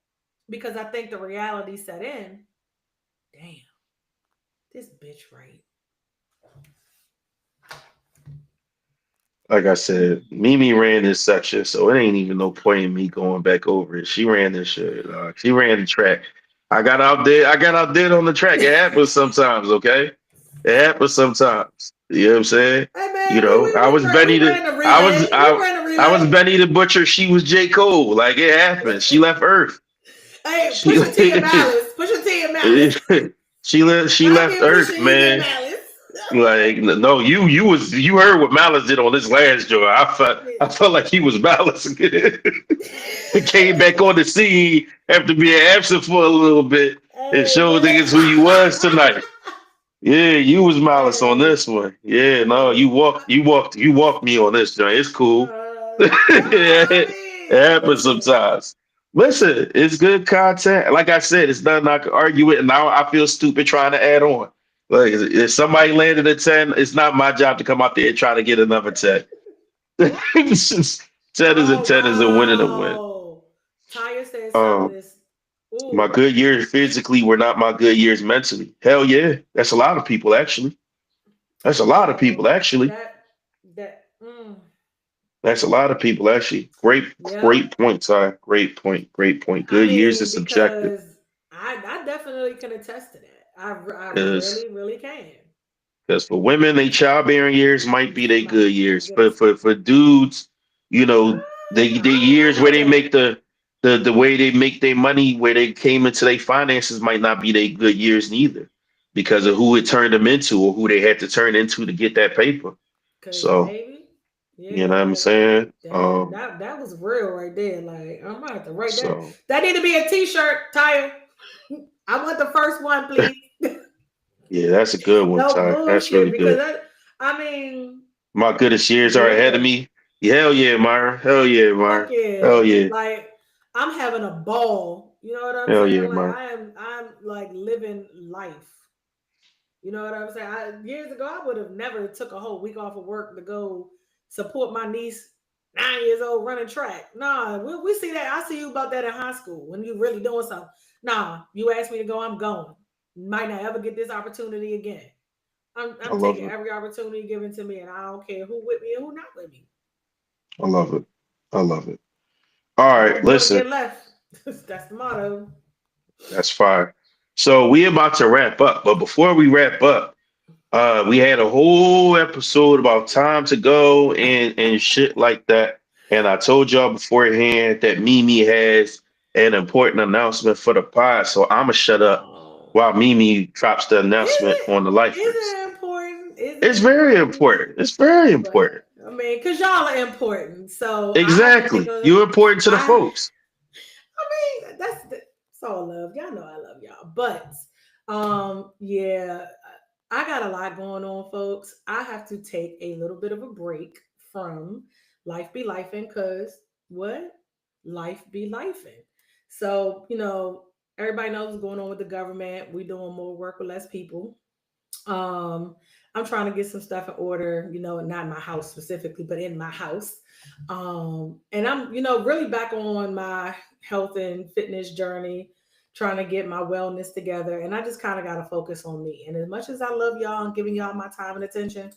because I think the reality set in. Damn, this bitch right. Like I said, Mimi ran this section, so it ain't even no point in me going back over it. She ran this shit. She ran the track. I got out there. I got out there on the track. It happens sometimes, okay? It happens sometimes. You know what I'm saying? Hey You man, know, I was we Benny the ran the I was relay. We I ran the I was relay. Benny the Butcher. She was J. Cole. Like it happened. She left Earth. Hey, She Pusha T and Malice. Pusha T and Malice. she When I left get Earth, Pusha, you get man. Malice. Like no, you heard what Malice did on this last joint. I felt like he was Malice. He came back on the scene after being absent for a little bit and Hey showed man. niggas who you was tonight. Yeah, you was Malice on Hey, this one. Yeah, no, hey. you walked me on this joint. It's cool. No, I It mean, happens listen. sometimes. Listen, it's good content. Like I said, it's nothing I can argue with, and now I feel stupid trying to add on. Like if somebody landed a 10, it's not my job to come out there and try to get another 10. It's just 10 is a Oh 10 is a win and a win. wow. Taya said something Um, this. my Ooh. good years physically were not my good years mentally. Hell yeah. That's a lot of people actually. That's a lot of people Yo, actually. that. That's a lot of people actually. Yep. Great point, Ty. Great point. Great point. I Good years is mean, subjective. because I definitely can attest to that. I Because really, really can. for women, they childbearing years might be their good My years. But goodness. for dudes, you know, they I years don't where know they about make that. the way they make their money, where they came into their finances might not be their good years neither. Because of who it turned them into or who they had to turn into to get that paper. Cause So, baby, you yeah, know what I'm saying? that was real right there. Like I'm gonna have to write that. So That need to be a T-shirt, Tyre. I want the first one, please. yeah, that's a good one, No Ty. That's bullshit, really because good. I mean, My goodest years are ahead of yeah, me. Yeah, hell yeah, Myra. Hell yeah, fuck Myra. yeah. Hell yeah. Like I'm having a ball. You know what I'm Hell saying? yeah, Like Myra. I'm like living life. You know what I'm saying? Years ago, I would have never took a whole week off of work to go support my niece, 9 years old, running track. Nah, we see that. I see you about that in high school when you really doing something. Nah, you asked me to go, I'm going. Might not ever get this opportunity again. I I'm love taking it. every opportunity given to me, and I don't care who with me and who not with me. I love it. I love it. All I right, don't do it to listen. get left. That's the motto. That's fine. So we about to wrap up, but before we wrap up, we had a whole episode about time to go and shit like that. And I told y'all beforehand that Mimi has an important announcement for the pod, so I'ma shut up Oh, while Mimi drops the is announcement it? on the Is lifers. it important? Is It's it very important? important. It's very important. But I mean, cause y'all are important, so I have to take Exactly. a. You're important to the I folks. that's all love. Y'all know I love y'all, but yeah, I got a lot going on, folks. I have to take a little bit of a break from life be lifing, cause what life be lifing. So everybody knows what's going on with the government. We doing more work with less people. um, I'm trying to get some stuff in order, not in my house specifically, but in my house. And I'm, really back on my health and fitness journey, trying to get my wellness together. And I just kind of got to focus on me. And as much as I love y'all and giving y'all my time and attention,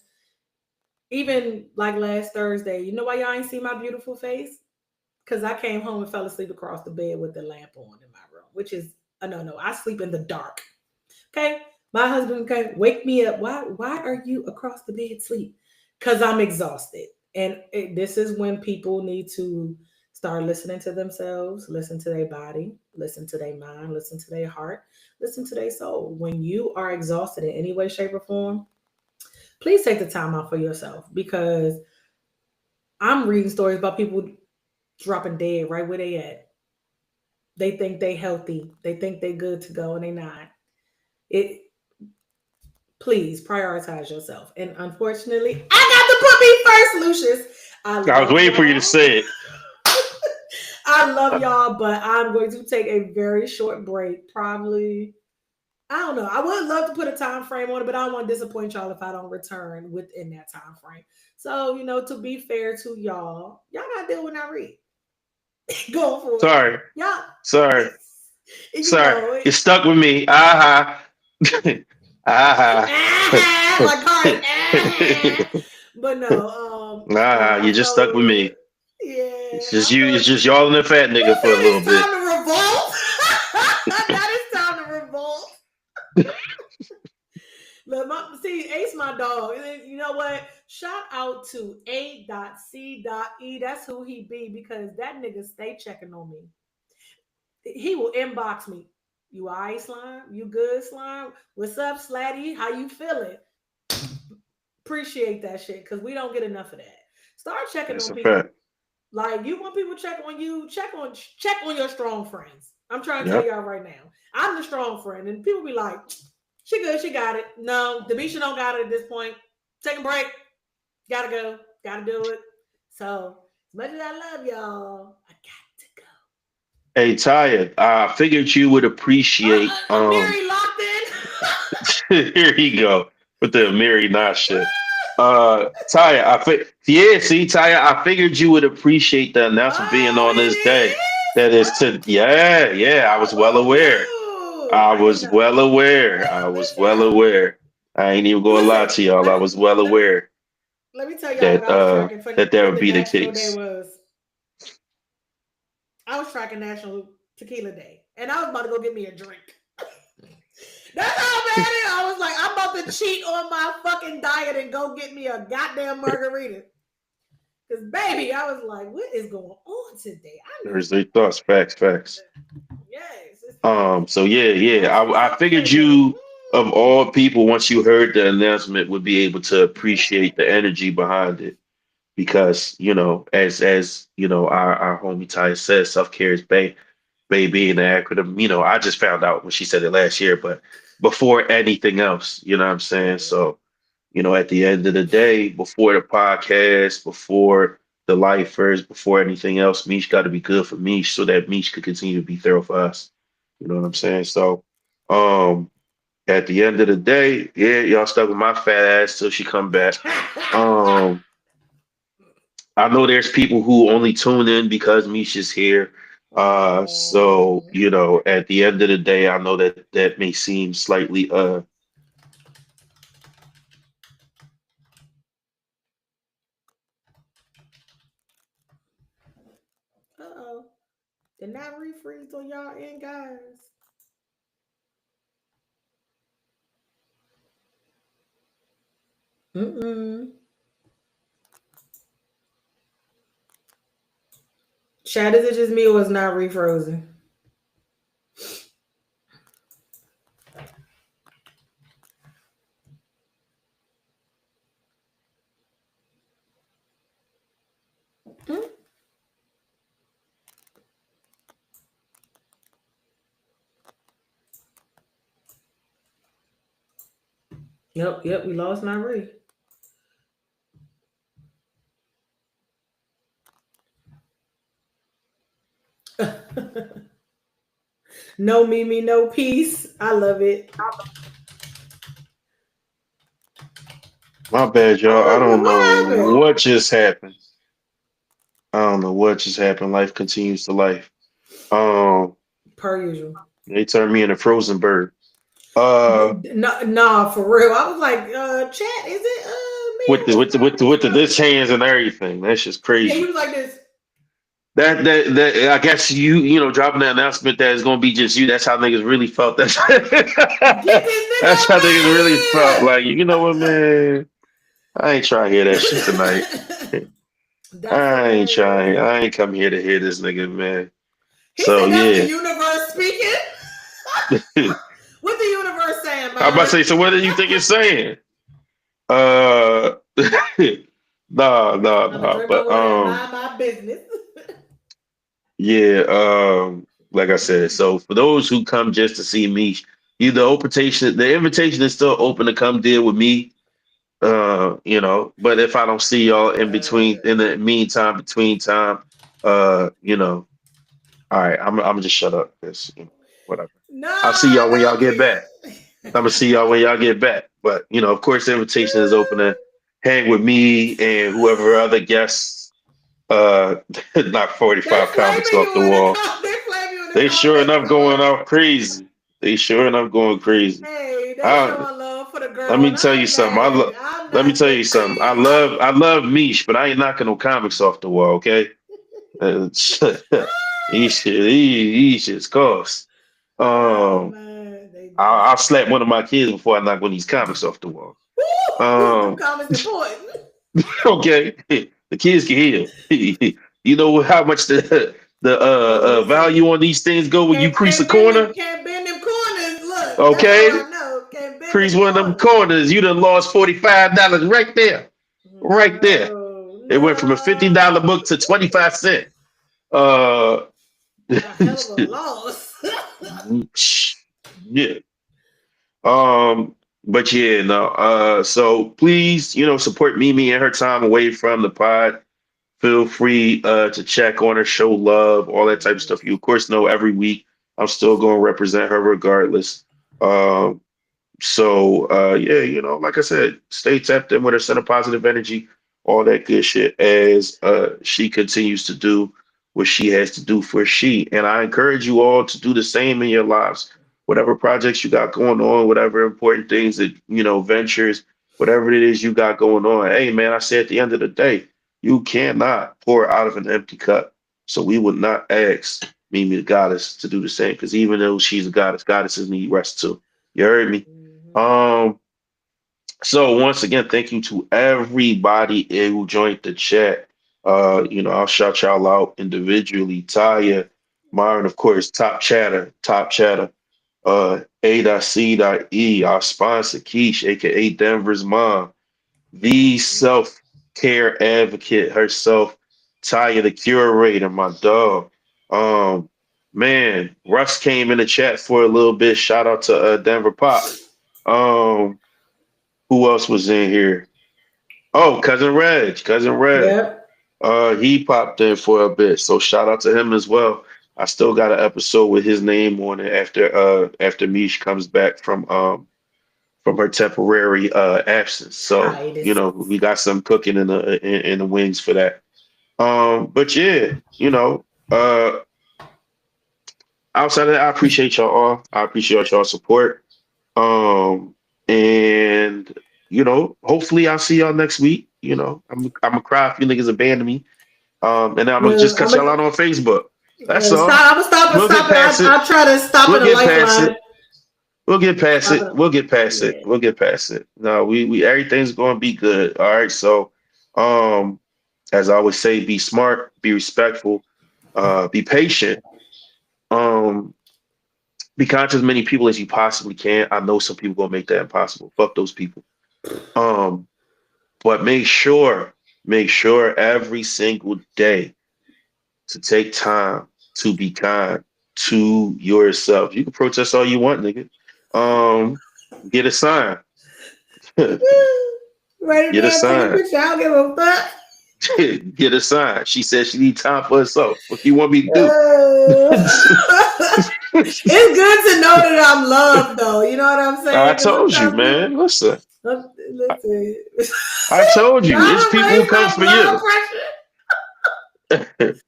even like last Thursday, you know why y'all ain't see my beautiful face? Because I came home and fell asleep across the bed with the lamp on in my room, which is a no. I sleep in the dark. Okay. My husband can wake me up. Why are you across the bed sleep? Because I'm exhausted. And this is when people need to start listening to themselves, listen to their body, listen to their mind, listen to their heart, listen to their soul. When you are exhausted in any way, shape, or form, please take the time out for yourself, because I'm reading stories about people dropping dead right where they at. They think they healthy. They think they good to go and they not. It Please prioritize yourself. And unfortunately, I got to put me first, Lucius. I I was love waiting for you to y'all. say it. I love y'all, but I'm going to take a very short break. Probably, I don't know. I would love to put a time frame on it, but I don't want to disappoint y'all if I don't return within that time frame. So, to be fair to y'all, y'all gotta deal when I read. Go for it. Sorry, Yeah. sorry, You sorry. know You're it. stuck with me. Aha. Aha. Like Cardi. But no, Nah, I you just stuck with told me. It's yeah, just I you. It's told just y'all and the fat who nigga for a said little it's bit. time to revolt? That is time to revolt. Look, see, Ace my dog. And then, you know what? Shout out to A.C.E. That's who he be because that nigga stay checking on me. He will inbox me. You alright, slime? You good, slime? What's up, Slatty? How you feeling? Appreciate that shit because we don't get enough of that. Start checking That's on a people. fact. Like you want people to check on you, check on your strong friends. I'm trying to tell Yep. y'all right now. I'm the strong friend, and people be like, "She good, she got it." No, Demisha don't got it at this point. Take a break. Gotta go. Gotta do it. So as much as I love y'all, I got to go. Hey, Taya, I figured you would appreciate. Mary locked in. Here you go with the Mary Not shit. Taya, yeah, see, Taya, I figured you would appreciate the announcement being Oh, on it this day. is. That is to, yeah, yeah. I was well aware. Oh, I I didn't was know. well aware. I was well aware. I ain't even gonna lie Listen, to y'all. let I me was well let me aware let me tell y'all what that I was tracking for that what would the be the national day case. was. I was tracking National Tequila Day, and I was about to go get me a drink. That's how bad it is. I was like, I'm about to cheat on my fucking diet and go get me a goddamn margarita. Cause baby, I was like, what is going on today? I There's need their thoughts, facts, facts. yes, it's So yeah, yeah. National I Self figured Care Day. you, of all people, once you heard the announcement, would be able to appreciate the energy behind it. Because, as our homie Ty says, self-care is baby and the acronym, I just found out when she said it last year, but before anything else, you know what I'm saying? Yeah. So, at the end of the day, before the podcast, before the lifers, before anything else, Mish got to be good for Mish so that Mish could continue to be thorough for us. You know what I'm saying? So, um, at the end of the day, yeah, y'all stuck with my fat ass till she come back. Um, I know there's people who only tune in because Misha's here. So, Oh. at the end of the day, I know that may seem slightly Uh-oh. Did not refreeze on y'all end, guys. Mm-mm. Chad, is it just me or is not refrozen? Mm. Yep, we lost my re. No Mimi, no peace. I love it. my bad, I y'all. I was like, don't what know happened? what just happened. I don't know what just happened. Life continues to life. Um, Per usual. they turned me into frozen bird. Uh, Nah, for real. I was like, chat, is it me with or the is with the not with the with the this refrozen? hands and everything. That's just Yeah, he crazy. was like this. That I guess dropping the announcement that it's gonna be just you. That's how niggas really felt. That's Get this nigga that's up how out niggas really felt. of Like, you know what, man? I ain't trying to hear that shit tonight. here. That's I ain't hilarious. trying. I ain't come here to hear this nigga, man. He So said that's the yeah. universe speaking. I'm What the universe saying, about to bud? say. So what do you think it's saying? Uh, nah, nah, I'm gonna nah. drink my But water and mind my business. yeah. Like I said, so for those who come just to see me, the invitation is still open to come deal with me. But if I don't see y'all in the meantime, between time, all right, I'm gonna just shut up. Cause whatever. I'll see Nah, y'all when y'all get back. I'm gonna see y'all when y'all get back. But of course, the invitation is open to hang with me and whoever other guests. uh, knock They 45 comics flaming off the you in the wall. they flame you in the They sure comments, enough going bro. out crazy. They sure enough going crazy. Hey, they I, showing love for the let girl, me and tell I you ain't something. mad. I'm Let me not tell mad. you something. I love Mish, but I ain't knocking no comics off the wall. Okay, uh, these shits cost. Oh Um, man, they I'll messing. slap one of my kids before I knock one of these comics off the wall. Woo! Them Um, comments important. okay, the kids can hear. You know how much Oh, the value listen. on these things go when you crease a Can't bend them corner. corners. Look, that's all Okay, I know. Can't bend crease them one of them corners. corners, you done lost $45 right there, right there. No, It went from a $50 no. book to 25 cents. Uh, A hell of a loss. yeah. But yeah, no. So please, support Mimi and her time away from the pod. Feel free to check on her, show love, all that type of stuff. Yes. You of course know every week I'm still going to represent her regardless. Um, so yeah, like I said, stay tapped in with her, send a positive energy, all that good shit as she continues to do what she has to do for she. And I encourage you all to do the same in your lives. Whatever projects you got going on, whatever important things that, ventures, whatever it is you got going on. Hey man, I say at the end of the day, you cannot pour out of an empty cup. So we would not ask Mimi the goddess to do the same because even though she's a goddess, goddesses need rest too. You heard me? Hmm. Um, so once again, thank you to everybody who joined the chat. I'll shout y'all out individually. Taya, Myron, of course, top chatter. A.C.E, our sponsor, Keish, aka Denver's mom, the Hmm. self-care advocate herself, Taya the curator, my dog. Um, man, Russ came in the chat for a little bit. Shout out to Denver Pop. Um, who else was in here? Oh, cousin Reg. Yep. He popped in for a bit, so shout out to him as well. I still got an episode with his name on it after Mish comes back from her temporary absence. So Hiatus. we got some cooking in the wings for that. But yeah, outside of that, I appreciate y'all all. I appreciate y'all support. Um, and hopefully I'll see y'all next week. I'm gonna cry if you niggas abandon me. And then I'm gonna Well, just cut y'all out on Facebook. That's all. stop. I'm gonna stop and We'll get stop it. past it. I'll try to stop We'll in a get past lifeline. it. We'll get past Stop it. it. We'll get past it. Yeah. We'll get past it. No, we everything's gonna be good. All right. So, um, as I always say, be smart, be respectful, be patient. Um, be kind to as many people as you possibly can. I know some people gonna make that impossible. Fuck those people. Um, but make sure every single day to take time to be kind to yourself. You can protest all you want, nigga. Um, get a sign. Ready Get a man, take a sign. picture. I don't give a fuck. Get a sign. She said she need time for herself. What you want me to do? It's good to know that I'm loved, though. You know what I'm I saying? Because told you, sometimes people, man. Listen, I, listen, I told you, it's y'all people who raise come my for blood you. pressure.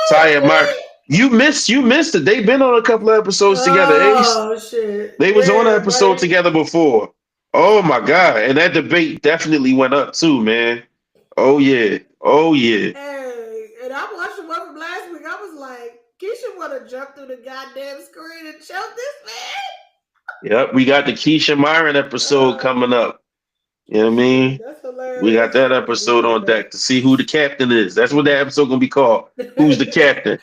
Ty and Mark, you missed it. They've been on a couple of episodes together. Oh shit! They was on an Yeah, episode buddy. together before. Oh my God. And that debate definitely went up too, man. Oh yeah. Oh yeah. Hey, and I watched the one from last week. I was like, Keisha want to jump through the goddamn screen and choke this Yep. We got the Keisha Myron man. episode coming up. You know what I Shit, mean? that's We got hilarious. that I need to look episode at on that. deck to see who the captain is. That's what that episode gonna be called. Who's the captain?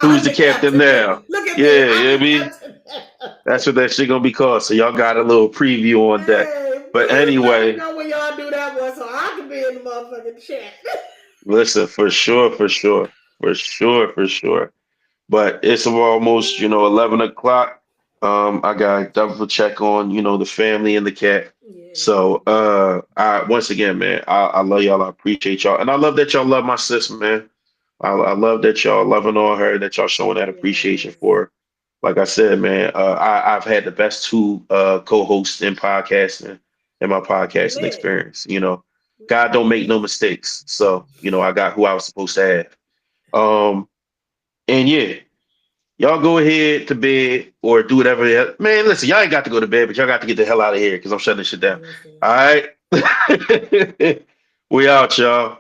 Who's I'm the the captain captain now. now? Look at me. Yeah, you I'm know the what I mean? captain now. That's what that shit gonna be called. So y'all got a little preview on deck. Hey, But please let me anyway, know when y'all do that one so I can be in the motherfucking chat. listen, for sure, for sure, for sure, for sure. But it's almost, 11 o'clock. I got to double check on, the family and the cat. Yeah. So, I once again, man, I love y'all. I appreciate y'all, and I love that y'all love my sis, man. I love that y'all loving on her, that y'all showing that appreciation Yes. for her. Like I said, man, I've had the best two co-hosts in podcasting in my We podcasting lit. experience. God don't make no mistakes, so I got who I was supposed to have. Um, and yeah, y'all go ahead to bed or do whatever. Man, listen, y'all ain't got to go to bed, but y'all got to get the hell out of here because I'm shutting this shit down. Listen. All right. We out, y'all.